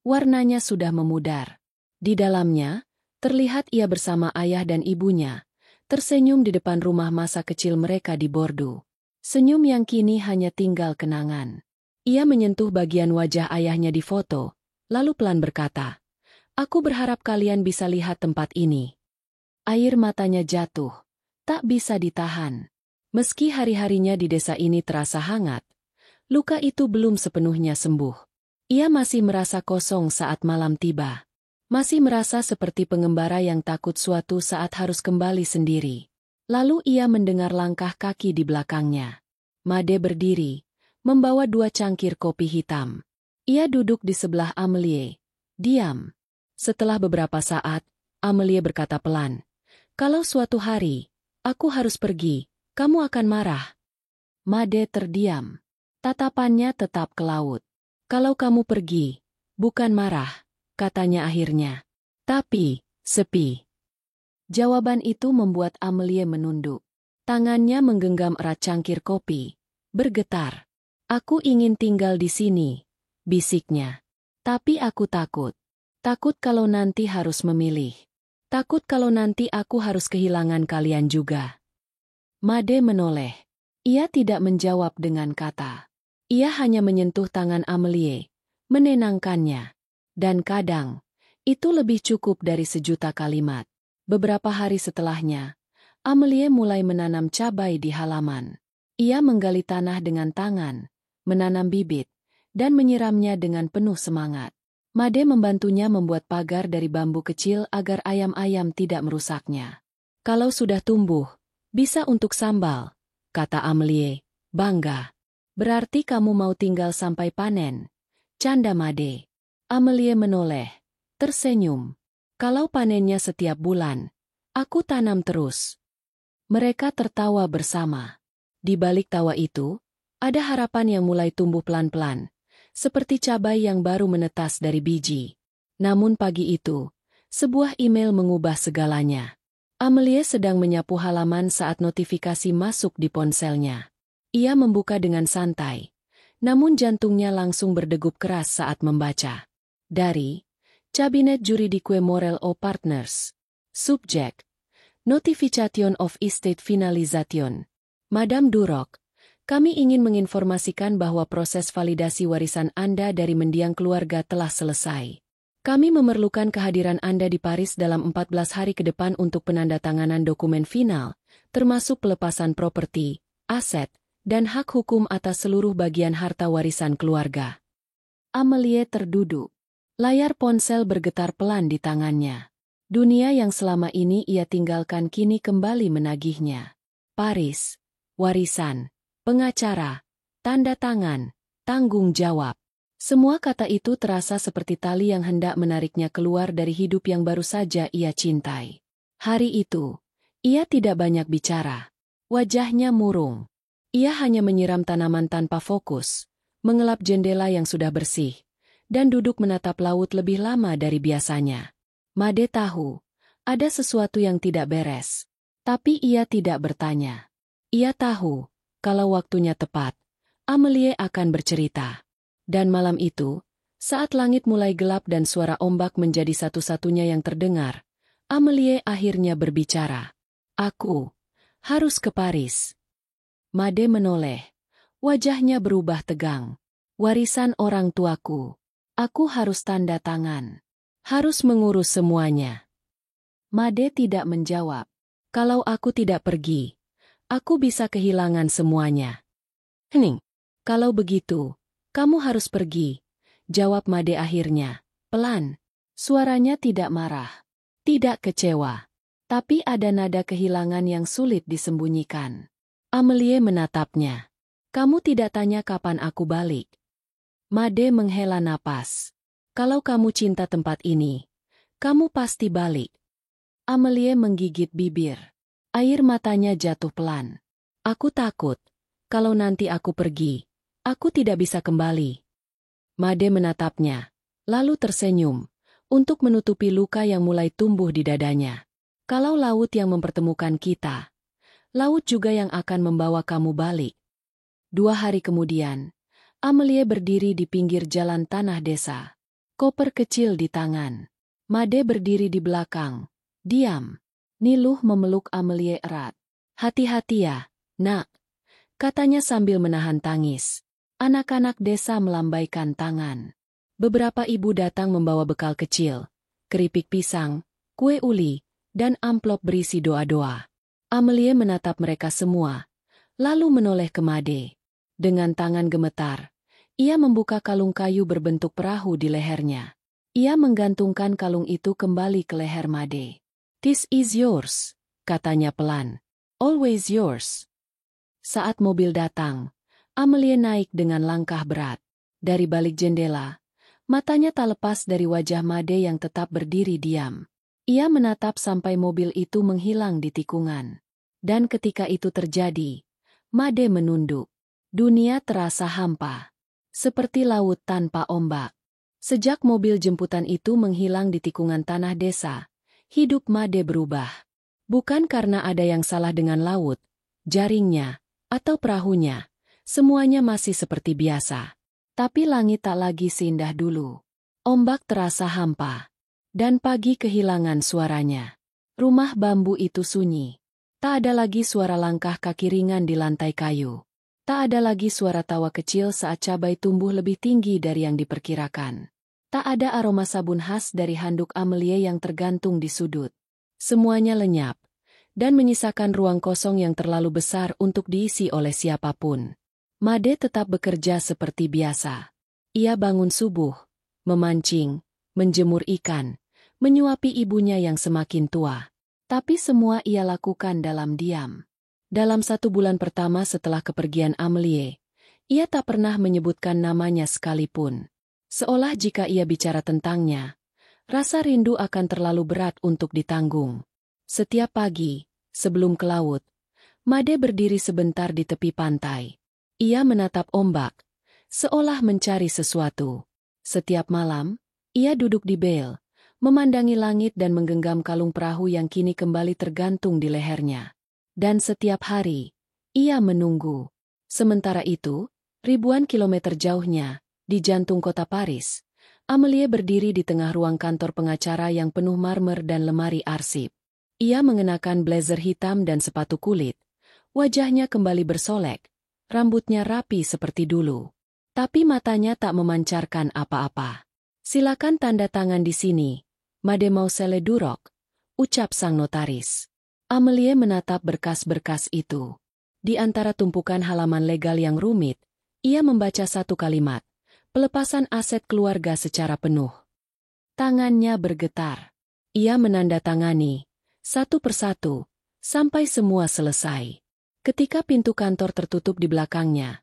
warnanya sudah memudar. Di dalamnya, terlihat ia bersama ayah dan ibunya, tersenyum di depan rumah masa kecil mereka di Bordeaux. Senyum yang kini hanya tinggal kenangan. Ia menyentuh bagian wajah ayahnya di foto, lalu pelan berkata, "Aku berharap kalian bisa lihat tempat ini." Air matanya jatuh, tak bisa ditahan. Meski hari-harinya di desa ini terasa hangat, luka itu belum sepenuhnya sembuh. Ia masih merasa kosong saat malam tiba. Masih merasa seperti pengembara yang takut suatu saat harus kembali sendiri. Lalu ia mendengar langkah kaki di belakangnya. Made berdiri, membawa 2 cangkir kopi hitam. Ia duduk di sebelah Amelie. Diam. Setelah beberapa saat, Amelie berkata pelan, "Kalau suatu hari, aku harus pergi, kamu akan marah." Made terdiam. Tatapannya tetap ke laut. "Kalau kamu pergi, bukan marah," katanya akhirnya. "Tapi, sepi." Jawaban itu membuat Amelie menunduk. Tangannya menggenggam erat cangkir kopi. Bergetar. "Aku ingin tinggal di sini," bisiknya. "Tapi aku takut. Takut kalau nanti harus memilih. Takut kalau nanti aku harus kehilangan kalian juga." Made menoleh. Ia tidak menjawab dengan kata. Ia hanya menyentuh tangan Amelie, menenangkannya. Dan kadang, itu lebih cukup dari sejuta kalimat. Beberapa hari setelahnya, Amelie mulai menanam cabai di halaman. Ia menggali tanah dengan tangan, menanam bibit, dan menyiramnya dengan penuh semangat. Made membantunya membuat pagar dari bambu kecil agar ayam-ayam tidak merusaknya. "Kalau sudah tumbuh, bisa untuk sambal," kata Amelie, bangga. "Berarti kamu mau tinggal sampai panen?" canda Made. Amelie menoleh, tersenyum. "Kalau panennya setiap bulan, aku tanam terus." Mereka tertawa bersama. Di balik tawa itu, ada harapan yang mulai tumbuh pelan-pelan, seperti cabai yang baru menetas dari biji. Namun pagi itu, sebuah email mengubah segalanya. Amelie sedang menyapu halaman saat notifikasi masuk di ponselnya. Ia membuka dengan santai, namun jantungnya langsung berdegup keras saat membaca. Dari Cabinet Juridique Morel o Partners. Subjek: Notification of Estate Finalization. Madame Duroc, kami ingin menginformasikan bahwa proses validasi warisan Anda dari mendiang keluarga telah selesai. Kami memerlukan kehadiran Anda di Paris dalam 14 hari ke depan untuk penandatanganan dokumen final, termasuk pelepasan properti, aset, dan hak hukum atas seluruh bagian harta warisan keluarga. Amelie terduduk. Layar ponsel bergetar pelan di tangannya. Dunia yang selama ini ia tinggalkan kini kembali menagihnya. Paris, warisan, pengacara, tanda tangan, tanggung jawab. Semua kata itu terasa seperti tali yang hendak menariknya keluar dari hidup yang baru saja ia cintai. Hari itu, ia tidak banyak bicara. Wajahnya murung. Ia hanya menyiram tanaman tanpa fokus, mengelap jendela yang sudah bersih, dan duduk menatap laut lebih lama dari biasanya. Made tahu, ada sesuatu yang tidak beres. Tapi ia tidak bertanya. Ia tahu, kalau waktunya tepat, Amelie akan bercerita. Dan malam itu, saat langit mulai gelap dan suara ombak menjadi satu-satunya yang terdengar, Amelie akhirnya berbicara. "Aku harus ke Paris." Made menoleh. Wajahnya berubah tegang. "Warisan orang tuaku. Aku harus tanda tangan. Harus mengurus semuanya." Made tidak menjawab. "Kalau aku tidak pergi, aku bisa kehilangan semuanya." "Hening. Kalau begitu, kamu harus pergi," jawab Made akhirnya, pelan. Suaranya tidak marah, tidak kecewa, tapi ada nada kehilangan yang sulit disembunyikan. Amelie menatapnya. "Kamu tidak tanya kapan aku balik." Made menghela napas. "Kalau kamu cinta tempat ini, kamu pasti balik." Amelie menggigit bibir. Air matanya jatuh pelan. "Aku takut, kalau nanti aku pergi, aku tidak bisa kembali." Made menatapnya, lalu tersenyum, untuk menutupi luka yang mulai tumbuh di dadanya. "Kalau laut yang mempertemukan kita, laut juga yang akan membawa kamu balik." 2 hari kemudian, Amelie berdiri di pinggir jalan tanah desa. Koper kecil di tangan. Made berdiri di belakang, diam. Niluh memeluk Amelie erat. "Hati-hati ya, nak," katanya sambil menahan tangis. Anak-anak desa melambaikan tangan. Beberapa ibu datang membawa bekal kecil, keripik pisang, kue uli, dan amplop berisi doa-doa. Amelie menatap mereka semua, lalu menoleh ke Made. Dengan tangan gemetar, ia membuka kalung kayu berbentuk perahu di lehernya. Ia menggantungkan kalung itu kembali ke leher Made. "This is yours," katanya pelan. "Always yours." Saat mobil datang, Amelie naik dengan langkah berat. Dari balik jendela, matanya tak lepas dari wajah Made yang tetap berdiri diam. Ia menatap sampai mobil itu menghilang di tikungan. Dan ketika itu terjadi, Made menunduk. Dunia terasa hampa. Seperti laut tanpa ombak. Sejak mobil jemputan itu menghilang di tikungan tanah desa, hidup Made berubah. Bukan karena ada yang salah dengan laut, jaringnya, atau perahunya. Semuanya masih seperti biasa. Tapi langit tak lagi seindah dulu. Ombak terasa hampa. Dan pagi kehilangan suaranya. Rumah bambu itu sunyi. Tak ada lagi suara langkah kaki ringan di lantai kayu. Tak ada lagi suara tawa kecil saat cabai tumbuh lebih tinggi dari yang diperkirakan. Tak ada aroma sabun khas dari handuk Amelie yang tergantung di sudut. Semuanya lenyap. Dan menyisakan ruang kosong yang terlalu besar untuk diisi oleh siapapun. Made tetap bekerja seperti biasa. Ia bangun subuh, memancing, menjemur ikan, menyuapi ibunya yang semakin tua. Tapi semua ia lakukan dalam diam. Dalam 1 bulan pertama setelah kepergian Amelie, ia tak pernah menyebutkan namanya sekalipun. Seolah jika ia bicara tentangnya, rasa rindu akan terlalu berat untuk ditanggung. Setiap pagi, sebelum ke laut, Made berdiri sebentar di tepi pantai. Ia menatap ombak, seolah mencari sesuatu. Setiap malam, ia duduk di bel, memandangi langit dan menggenggam kalung perahu yang kini kembali tergantung di lehernya. Dan setiap hari, ia menunggu. Sementara itu, ribuan kilometer jauhnya, di jantung kota Paris, Amelie berdiri di tengah ruang kantor pengacara yang penuh marmer dan lemari arsip. Ia mengenakan blazer hitam dan sepatu kulit. Wajahnya kembali bersolek, rambutnya rapi seperti dulu. Tapi matanya tak memancarkan apa-apa. Silakan tanda tangan di sini, Mademoiselle Duroc, ucap sang notaris. Amelie menatap berkas-berkas itu. Di antara tumpukan halaman legal yang rumit, ia membaca satu kalimat, pelepasan aset keluarga secara penuh. Tangannya bergetar. Ia menandatangani, satu persatu, sampai semua selesai. Ketika pintu kantor tertutup di belakangnya,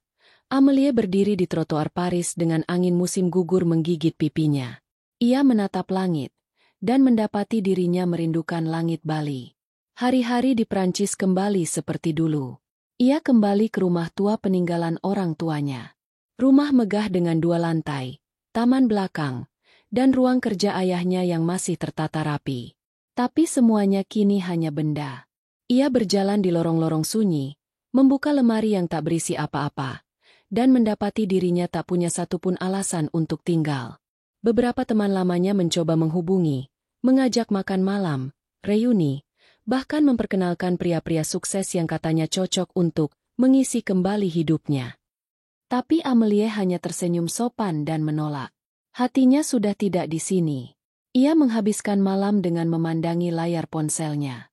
Amelie berdiri di trotoar Paris dengan angin musim gugur menggigit pipinya. Ia menatap langit, dan mendapati dirinya merindukan langit Bali. Hari-hari di Prancis kembali seperti dulu. Ia kembali ke rumah tua peninggalan orang tuanya. Rumah megah dengan 2 lantai, taman belakang, dan ruang kerja ayahnya yang masih tertata rapi. Tapi semuanya kini hanya benda. Ia berjalan di lorong-lorong sunyi, membuka lemari yang tak berisi apa-apa, dan mendapati dirinya tak punya satupun alasan untuk tinggal. Beberapa teman lamanya mencoba menghubungi, mengajak makan malam, reuni, bahkan memperkenalkan pria-pria sukses yang katanya cocok untuk mengisi kembali hidupnya. Tapi Amelie hanya tersenyum sopan dan menolak. Hatinya sudah tidak di sini. Ia menghabiskan malam dengan memandangi layar ponselnya.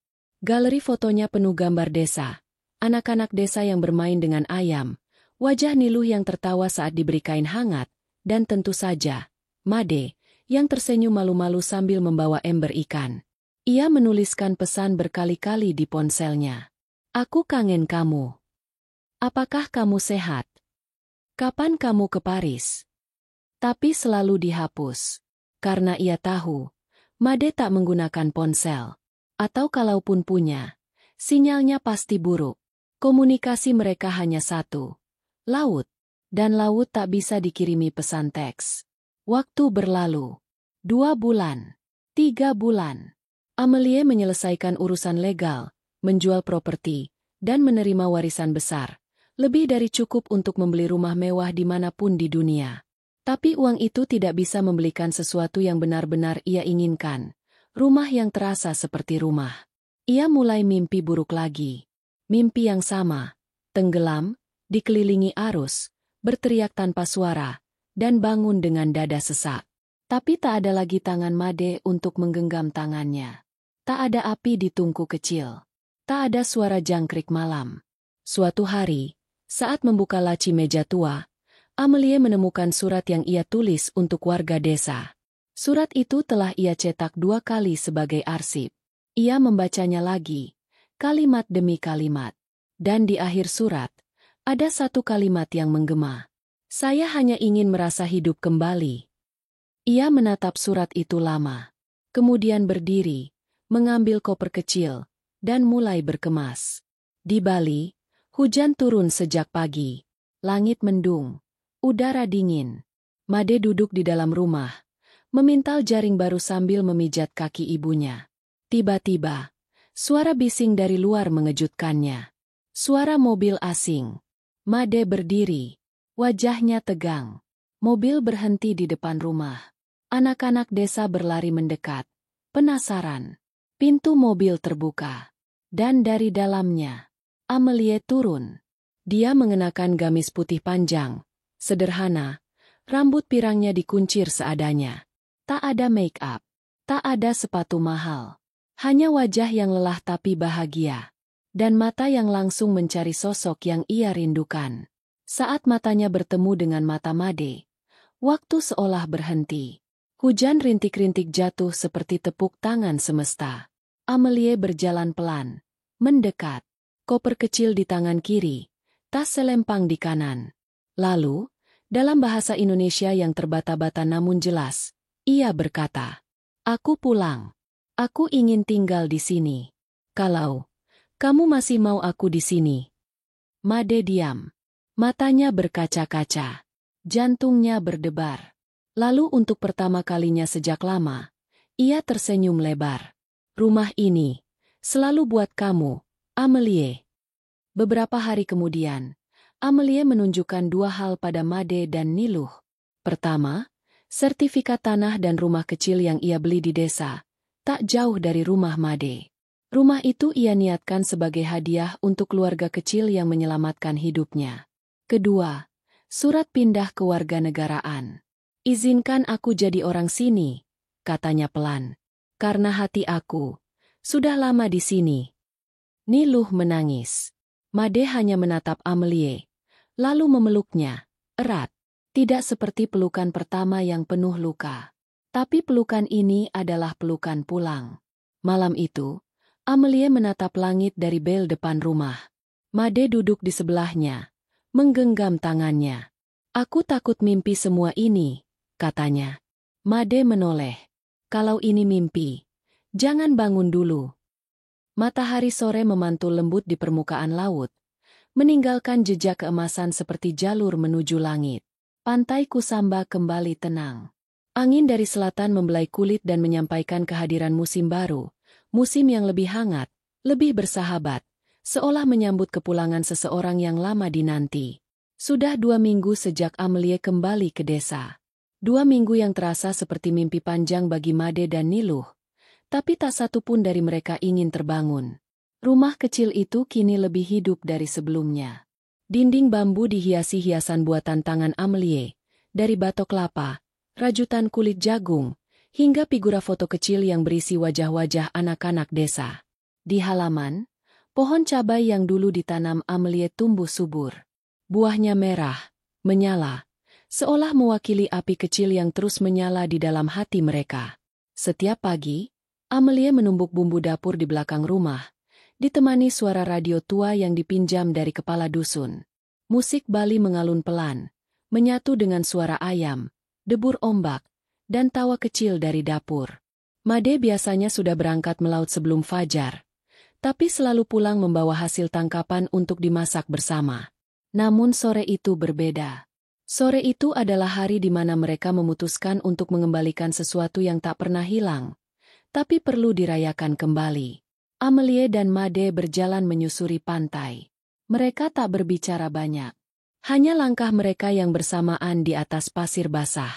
Galeri fotonya penuh gambar desa, anak-anak desa yang bermain dengan ayam, wajah Niluh yang tertawa saat diberi kain hangat, dan tentu saja, Made, yang tersenyum malu-malu sambil membawa ember ikan. Ia menuliskan pesan berkali-kali di ponselnya. Aku kangen kamu. Apakah kamu sehat? Kapan kamu ke Paris? Tapi selalu dihapus. Karena ia tahu, Made tak menggunakan ponsel. Atau kalaupun punya, sinyalnya pasti buruk. Komunikasi mereka hanya satu. Laut. Dan laut tak bisa dikirimi pesan teks. Waktu berlalu. 2 bulan. 3 bulan. Amelie menyelesaikan urusan legal, menjual properti, dan menerima warisan besar. Lebih dari cukup untuk membeli rumah mewah dimanapun di dunia. Tapi uang itu tidak bisa membelikan sesuatu yang benar-benar ia inginkan. Rumah yang terasa seperti rumah. Ia mulai mimpi buruk lagi. Mimpi yang sama. Tenggelam, dikelilingi arus, berteriak tanpa suara, dan bangun dengan dada sesak. Tapi tak ada lagi tangan Made untuk menggenggam tangannya. Tak ada api di tungku kecil. Tak ada suara jangkrik malam. Suatu hari, saat membuka laci meja tua, Amelie menemukan surat yang ia tulis untuk warga desa. Surat itu telah ia cetak 2 kali sebagai arsip. Ia membacanya lagi, kalimat demi kalimat. Dan di akhir surat, Ada satu kalimat yang menggema. Saya hanya ingin merasa hidup kembali. Ia menatap surat itu lama. Kemudian berdiri, mengambil koper kecil, dan mulai berkemas. Di Bali, hujan turun sejak pagi. Langit mendung, udara dingin. Made duduk di dalam rumah, memintal jaring baru sambil memijat kaki ibunya. Tiba-tiba, suara bising dari luar mengejutkannya. Suara mobil asing. Made berdiri, wajahnya tegang. Mobil berhenti di depan rumah. Anak-anak desa berlari mendekat, penasaran. Pintu mobil terbuka, dan dari dalamnya, Amelie turun. Dia mengenakan gamis putih panjang, sederhana, rambut pirangnya dikuncir seadanya. Tak ada make up, tak ada sepatu mahal. Hanya wajah yang lelah tapi bahagia. Dan mata yang langsung mencari sosok yang ia rindukan. Saat matanya bertemu dengan mata Made, waktu seolah berhenti. Hujan rintik-rintik jatuh seperti tepuk tangan semesta. Amelie berjalan pelan, mendekat. Koper kecil di tangan kiri, tas selempang di kanan. Lalu, dalam bahasa Indonesia yang terbata-bata namun jelas, ia berkata, "Aku pulang. Aku ingin tinggal di sini. Kalau kamu masih mau aku di sini." Made diam. Matanya berkaca-kaca. Jantungnya berdebar. Lalu untuk pertama kalinya sejak lama, ia tersenyum lebar. "Rumah ini selalu buat kamu, Amelie." Beberapa hari kemudian, Amelie menunjukkan dua hal pada Made dan Niluh. Pertama, sertifikat tanah dan rumah kecil yang ia beli di desa, tak jauh dari rumah Made. Rumah itu ia niatkan sebagai hadiah untuk keluarga kecil yang menyelamatkan hidupnya. Kedua, surat pindah kewarganegaraan. "Izinkan aku jadi orang sini," katanya pelan. "Karena hati aku sudah lama di sini." Niluh menangis. Made hanya menatap Amelie, lalu memeluknya, erat. Tidak seperti pelukan pertama yang penuh luka. Tapi pelukan ini adalah pelukan pulang. Malam itu, Amelie menatap langit dari bel depan rumah. Made duduk di sebelahnya, menggenggam tangannya. "Aku takut mimpi semua ini," katanya. Made menoleh. "Kalau ini mimpi, jangan bangun dulu." Matahari sore memantul lembut di permukaan laut, meninggalkan jejak keemasan seperti jalur menuju langit. Pantai Kusamba kembali tenang. Angin dari selatan membelai kulit dan menyampaikan kehadiran musim baru, musim yang lebih hangat, lebih bersahabat, seolah menyambut kepulangan seseorang yang lama dinanti. Sudah 2 minggu sejak Amelie kembali ke desa. 2 minggu yang terasa seperti mimpi panjang bagi Made dan Niluh. Tapi tak satu pun dari mereka ingin terbangun. Rumah kecil itu kini lebih hidup dari sebelumnya. Dinding bambu dihiasi hiasan buatan tangan Amelie, dari batok kelapa, rajutan kulit jagung, hingga figura foto kecil yang berisi wajah-wajah anak-anak desa. Di halaman, pohon cabai yang dulu ditanam Amelie tumbuh subur. Buahnya merah, menyala, seolah mewakili api kecil yang terus menyala di dalam hati mereka. Setiap pagi, Amelie menumbuk bumbu dapur di belakang rumah, ditemani suara radio tua yang dipinjam dari kepala dusun. Musik Bali mengalun pelan, menyatu dengan suara ayam, debur ombak, dan tawa kecil dari dapur. Made biasanya sudah berangkat melaut sebelum fajar, tapi selalu pulang membawa hasil tangkapan untuk dimasak bersama. Namun sore itu berbeda. Sore itu adalah hari di mana mereka memutuskan untuk mengembalikan sesuatu yang tak pernah hilang, tapi perlu dirayakan kembali. Amelie dan Made berjalan menyusuri pantai. Mereka tak berbicara banyak. Hanya langkah mereka yang bersamaan di atas pasir basah.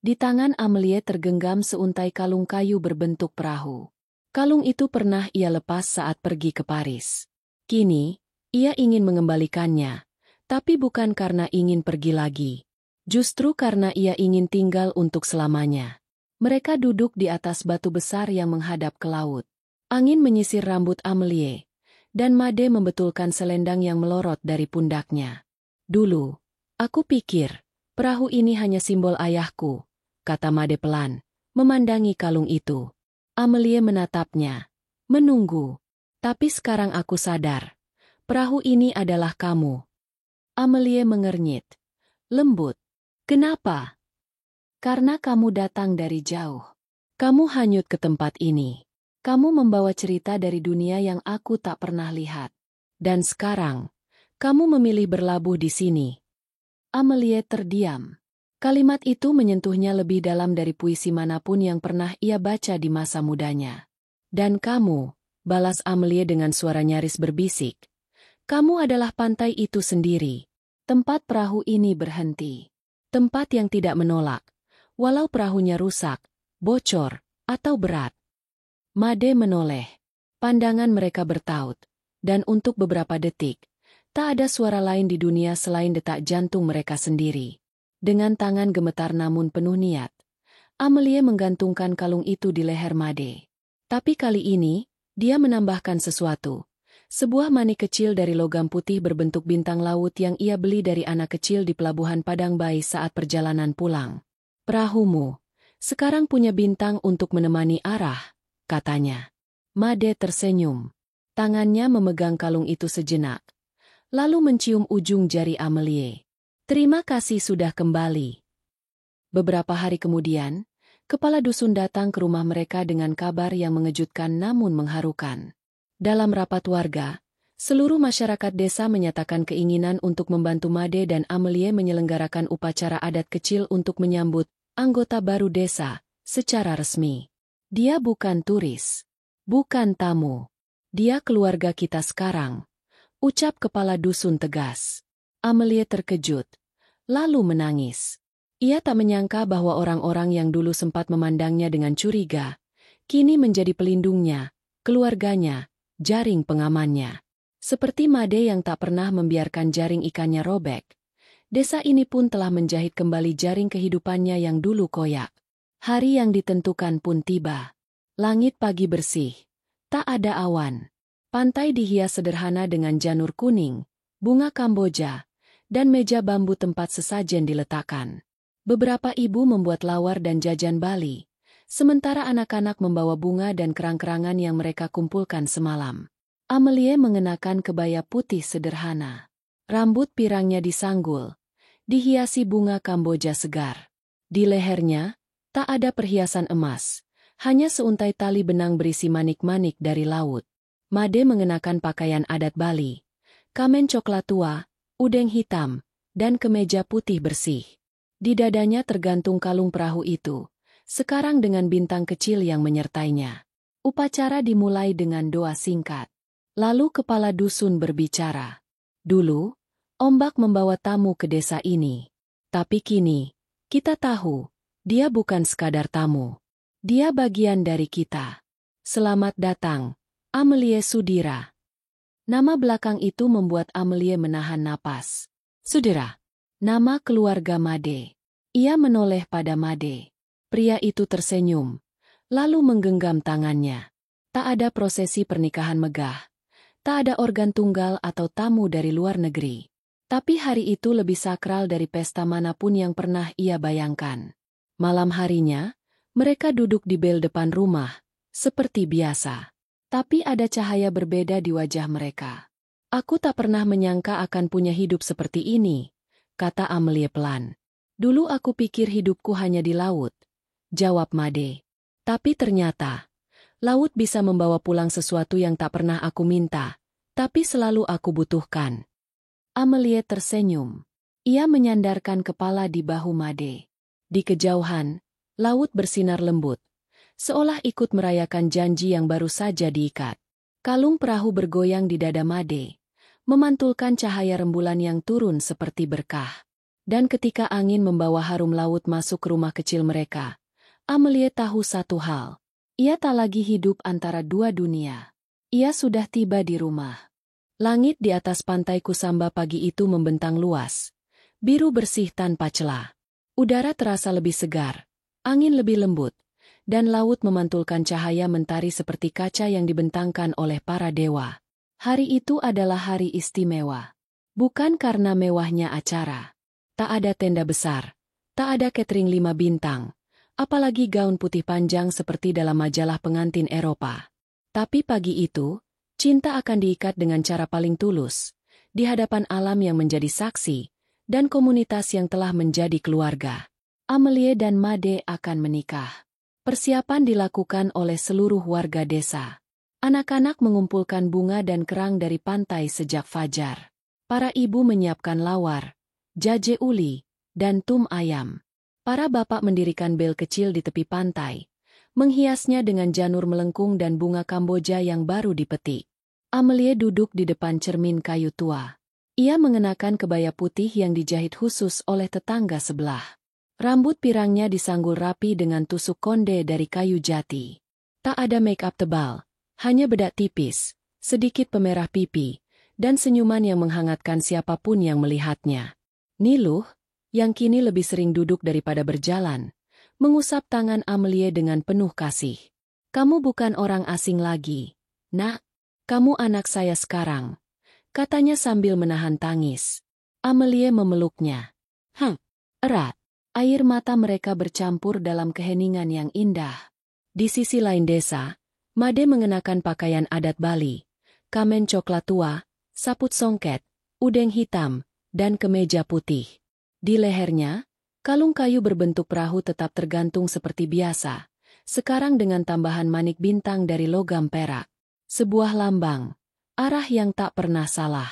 Di tangan Amelie tergenggam seuntai kalung kayu berbentuk perahu. Kalung itu pernah ia lepas saat pergi ke Paris. Kini, ia ingin mengembalikannya, tapi bukan karena ingin pergi lagi. Justru karena ia ingin tinggal untuk selamanya. Mereka duduk di atas batu besar yang menghadap ke laut. Angin menyisir rambut Amelie, dan Made membetulkan selendang yang melorot dari pundaknya. "Dulu, aku pikir, perahu ini hanya simbol ayahku," kata Made pelan, memandangi kalung itu. Amelie menatapnya, menunggu. "Tapi sekarang aku sadar, perahu ini adalah kamu." Amelie mengernyit. Lembut. Kenapa? Karena kamu datang dari jauh. Kamu hanyut ke tempat ini. Kamu membawa cerita dari dunia yang aku tak pernah lihat. Dan sekarang, kamu memilih berlabuh di sini. Amelie terdiam. Kalimat itu menyentuhnya lebih dalam dari puisi manapun yang pernah ia baca di masa mudanya. Dan kamu, balas Amelie dengan suara nyaris berbisik. Kamu adalah pantai itu sendiri. Tempat perahu ini berhenti. Tempat yang tidak menolak, walau perahunya rusak, bocor, atau berat. Made menoleh. Pandangan mereka bertaut. Dan untuk beberapa detik, tak ada suara lain di dunia selain detak jantung mereka sendiri. Dengan tangan gemetar namun penuh niat, Amelie menggantungkan kalung itu di leher Made. Tapi kali ini, dia menambahkan sesuatu. Sebuah manik kecil dari logam putih berbentuk bintang laut yang ia beli dari anak kecil di pelabuhan Padang Bay saat perjalanan pulang. Perahumu sekarang punya bintang untuk menemani arah, katanya. Made tersenyum. Tangannya memegang kalung itu sejenak, lalu mencium ujung jari Amelie. Terima kasih sudah kembali. Beberapa hari kemudian, kepala dusun datang ke rumah mereka dengan kabar yang mengejutkan namun mengharukan. Dalam rapat warga, seluruh masyarakat desa menyatakan keinginan untuk membantu Made dan Amelie menyelenggarakan upacara adat kecil untuk menyambut anggota baru desa secara resmi. Dia bukan turis, bukan tamu. Dia keluarga kita sekarang, ucap kepala dusun tegas. Amelie terkejut, lalu menangis. Ia tak menyangka bahwa orang-orang yang dulu sempat memandangnya dengan curiga, kini menjadi pelindungnya, keluarganya, jaring pengamannya. Seperti Made yang tak pernah membiarkan jaring ikannya robek, desa ini pun telah menjahit kembali jaring kehidupannya yang dulu koyak. Hari yang ditentukan pun tiba. Langit pagi bersih, tak ada awan. Pantai dihias sederhana dengan janur kuning, bunga Kamboja, dan meja bambu tempat sesajen diletakkan. Beberapa ibu membuat lawar dan jajan Bali, sementara anak-anak membawa bunga dan kerang-kerangan yang mereka kumpulkan semalam. Amelie mengenakan kebaya putih sederhana. Rambut pirangnya disanggul, dihiasi bunga Kamboja segar. Di lehernya, tak ada perhiasan emas, hanya seuntai tali benang berisi manik-manik dari laut. Made mengenakan pakaian adat Bali, kamen coklat tua, udeng hitam, dan kemeja putih bersih. Di dadanya tergantung kalung perahu itu, sekarang dengan bintang kecil yang menyertainya. Upacara dimulai dengan doa singkat. Lalu kepala dusun berbicara. Dulu, ombak membawa tamu ke desa ini. Tapi kini, kita tahu, dia bukan sekadar tamu. Dia bagian dari kita. Selamat datang, Amelie Sudira. Nama belakang itu membuat Amelie menahan napas. Sudira, nama keluarga Made. Ia menoleh pada Made. Pria itu tersenyum, lalu menggenggam tangannya. Tak ada prosesi pernikahan megah. Tak ada organ tunggal atau tamu dari luar negeri. Tapi hari itu lebih sakral dari pesta manapun yang pernah ia bayangkan. Malam harinya, mereka duduk di bel depan rumah, seperti biasa. Tapi ada cahaya berbeda di wajah mereka. Aku tak pernah menyangka akan punya hidup seperti ini, kata Amelie pelan. Dulu aku pikir hidupku hanya di laut, jawab Made. Tapi ternyata, laut bisa membawa pulang sesuatu yang tak pernah aku minta, tapi selalu aku butuhkan. Amelie tersenyum. Ia menyandarkan kepala di bahu Made. Di kejauhan, laut bersinar lembut, seolah ikut merayakan janji yang baru saja diikat. Kalung perahu bergoyang di dada Made, memantulkan cahaya rembulan yang turun seperti berkah. Dan ketika angin membawa harum laut masuk ke rumah kecil mereka, Amelie tahu satu hal. Ia tak lagi hidup antara dua dunia. Ia sudah tiba di rumah. Langit di atas pantai Kusamba pagi itu membentang luas, biru bersih tanpa celah. Udara terasa lebih segar, angin lebih lembut, dan laut memantulkan cahaya mentari seperti kaca yang dibentangkan oleh para dewa. Hari itu adalah hari istimewa. Bukan karena mewahnya acara. Tak ada tenda besar, tak ada catering 5 bintang, apalagi gaun putih panjang seperti dalam majalah pengantin Eropa. Tapi pagi itu, cinta akan diikat dengan cara paling tulus, di hadapan alam yang menjadi saksi, dan komunitas yang telah menjadi keluarga. Amelie dan Made akan menikah. Persiapan dilakukan oleh seluruh warga desa. Anak-anak mengumpulkan bunga dan kerang dari pantai sejak fajar. Para ibu menyiapkan lawar, jaje uli, dan tum ayam. Para bapak mendirikan bel kecil di tepi pantai, menghiasnya dengan janur melengkung dan bunga kamboja yang baru dipetik. Amelie duduk di depan cermin kayu tua. Ia mengenakan kebaya putih yang dijahit khusus oleh tetangga sebelah. Rambut pirangnya disanggul rapi dengan tusuk konde dari kayu jati. Tak ada make-up tebal, hanya bedak tipis, sedikit pemerah pipi, dan senyuman yang menghangatkan siapapun yang melihatnya. Niluh, yang kini lebih sering duduk daripada berjalan, mengusap tangan Amelie dengan penuh kasih. "Kamu bukan orang asing lagi, Nak. Kamu anak saya sekarang," katanya sambil menahan tangis. Amelie memeluknya. Erat. Air mata mereka bercampur dalam keheningan yang indah. Di sisi lain desa, Made mengenakan pakaian adat Bali, kamen coklat tua, saput songket, udeng hitam, dan kemeja putih. Di lehernya, kalung kayu berbentuk perahu tetap tergantung seperti biasa, sekarang dengan tambahan manik bintang dari logam perak. Sebuah lambang, arah yang tak pernah salah.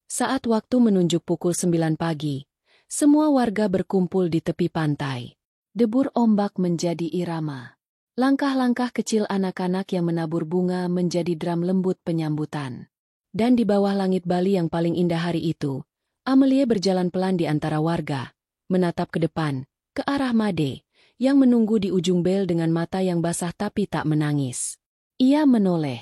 Saat waktu menunjuk pukul 9 pagi, semua warga berkumpul di tepi pantai. Debur ombak menjadi irama. Langkah-langkah kecil anak-anak yang menabur bunga menjadi drum lembut penyambutan. Dan di bawah langit Bali yang paling indah hari itu, Amelie berjalan pelan di antara warga, menatap ke depan, ke arah Made, yang menunggu di ujung bel dengan mata yang basah tapi tak menangis. Ia menoleh.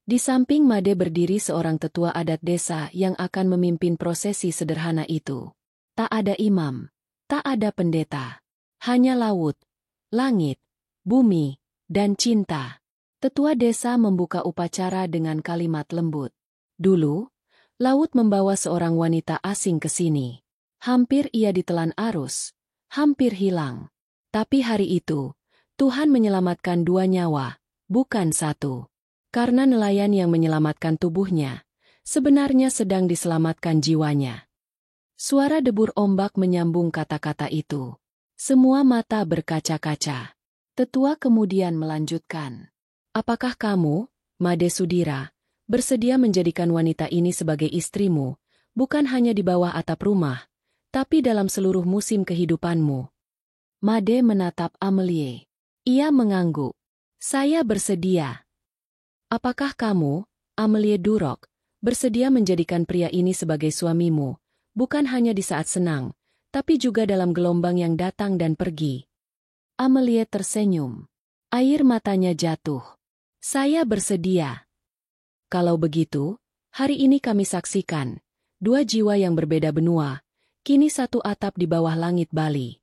Di samping Made berdiri seorang tetua adat desa yang akan memimpin prosesi sederhana itu. Tak ada imam, tak ada pendeta. Hanya laut, langit, bumi, dan cinta. Tetua desa membuka upacara dengan kalimat lembut. Dulu, laut membawa seorang wanita asing ke sini. Hampir ia ditelan arus, hampir hilang. Tapi hari itu, Tuhan menyelamatkan 2 nyawa, bukan 1. Karena nelayan yang menyelamatkan tubuhnya, sebenarnya sedang diselamatkan jiwanya. Suara debur ombak menyambung kata-kata itu. Semua mata berkaca-kaca. Tetua kemudian melanjutkan. "Apakah kamu, Made Sudira, bersedia menjadikan wanita ini sebagai istrimu, bukan hanya di bawah atap rumah, tapi dalam seluruh musim kehidupanmu?" Made menatap Amelie. Ia mengangguk. "Saya bersedia." "Apakah kamu, Amelie Durok, bersedia menjadikan pria ini sebagai suamimu, bukan hanya di saat senang, tapi juga dalam gelombang yang datang dan pergi?" Amelie tersenyum. Air matanya jatuh. "Saya bersedia." "Kalau begitu, hari ini kami saksikan 2 jiwa yang berbeda benua, kini satu atap di bawah langit Bali."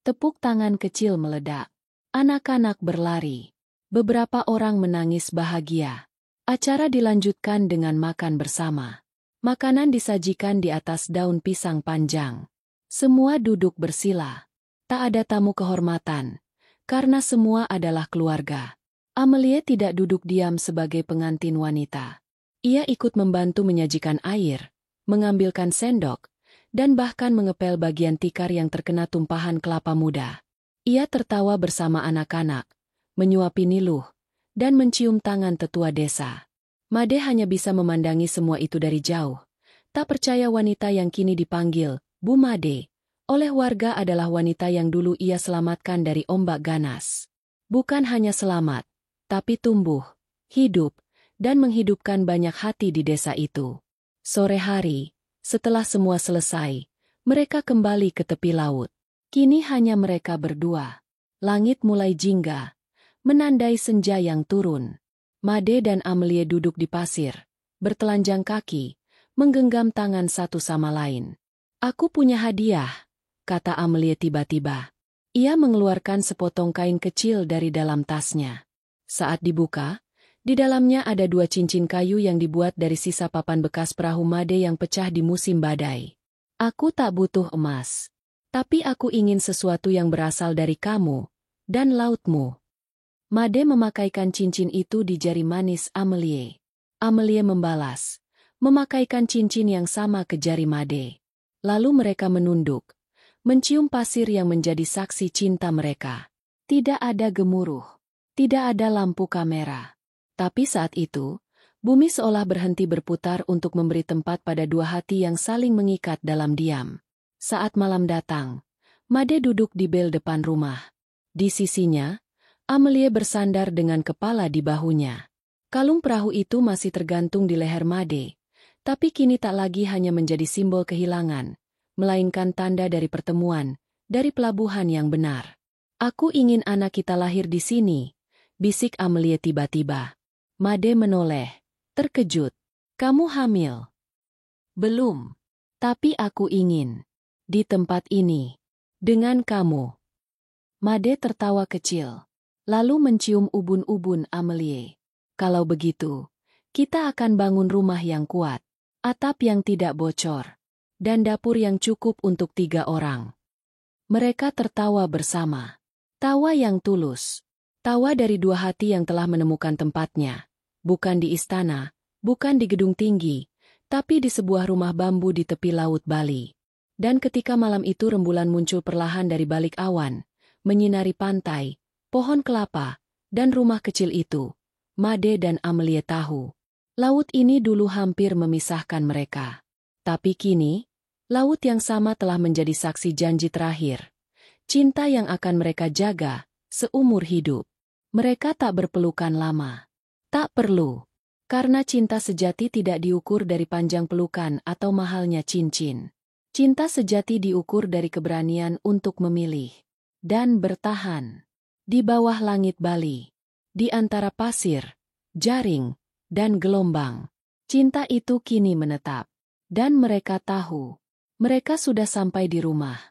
Tepuk tangan kecil meledak. Anak-anak berlari. Beberapa orang menangis bahagia. Acara dilanjutkan dengan makan bersama. Makanan disajikan di atas daun pisang panjang. Semua duduk bersila. Tak ada tamu kehormatan, karena semua adalah keluarga. Amelie tidak duduk diam sebagai pengantin wanita. Ia ikut membantu menyajikan air, mengambilkan sendok, dan bahkan mengepel bagian tikar yang terkena tumpahan kelapa muda. Ia tertawa bersama anak-anak, menyuapi Niluh, dan mencium tangan tetua desa. Made hanya bisa memandangi semua itu dari jauh. Tak percaya wanita yang kini dipanggil Bu Made oleh warga adalah wanita yang dulu ia selamatkan dari ombak ganas. Bukan hanya selamat, tapi tumbuh, hidup, dan menghidupkan banyak hati di desa itu. Sore hari, setelah semua selesai, mereka kembali ke tepi laut. Kini hanya mereka berdua. Langit mulai jingga, menandai senja yang turun. Made dan Amelie duduk di pasir, bertelanjang kaki, menggenggam tangan satu sama lain. "Aku punya hadiah," kata Amelie tiba-tiba. Ia mengeluarkan sepotong kain kecil dari dalam tasnya. Saat dibuka, di dalamnya ada 2 cincin kayu yang dibuat dari sisa papan bekas perahu Made yang pecah di musim badai. "Aku tak butuh emas, tapi aku ingin sesuatu yang berasal dari kamu dan lautmu." Made memakaikan cincin itu di jari manis Amelie. Amelie membalas, memakaikan cincin yang sama ke jari Made. Lalu mereka menunduk, mencium pasir yang menjadi saksi cinta mereka. Tidak ada gemuruh, tidak ada lampu kamera. Tapi saat itu, bumi seolah berhenti berputar untuk memberi tempat pada dua hati yang saling mengikat dalam diam. Saat malam datang, Made duduk di bel depan rumah. Di sisinya, Amelie bersandar dengan kepala di bahunya. Kalung perahu itu masih tergantung di leher Made, tapi kini tak lagi hanya menjadi simbol kehilangan, melainkan tanda dari pertemuan, dari pelabuhan yang benar. Aku ingin anak kita lahir di sini, bisik Amelie tiba-tiba. Made menoleh, terkejut. Kamu hamil? Belum. Tapi aku ingin. Di tempat ini. Dengan kamu. Made tertawa kecil. Lalu mencium ubun-ubun Amelie. Kalau begitu, kita akan bangun rumah yang kuat. Atap yang tidak bocor. Dan dapur yang cukup untuk 3 orang. Mereka tertawa bersama. Tawa yang tulus. Tawa dari dua hati yang telah menemukan tempatnya. Bukan di istana, bukan di gedung tinggi, tapi di sebuah rumah bambu di tepi laut Bali. Dan ketika malam itu rembulan muncul perlahan dari balik awan, menyinari pantai, pohon kelapa, dan rumah kecil itu, Made dan Amelie tahu. Laut ini dulu hampir memisahkan mereka. Tapi kini, laut yang sama telah menjadi saksi janji terakhir. Cinta yang akan mereka jaga seumur hidup. Mereka tak berpelukan lama. Tak perlu. Karena cinta sejati tidak diukur dari panjang pelukan atau mahalnya cincin. Cinta sejati diukur dari keberanian untuk memilih. Dan bertahan. Di bawah langit Bali. Di antara pasir, jaring, dan gelombang. Cinta itu kini menetap. Dan mereka tahu. Mereka sudah sampai di rumah.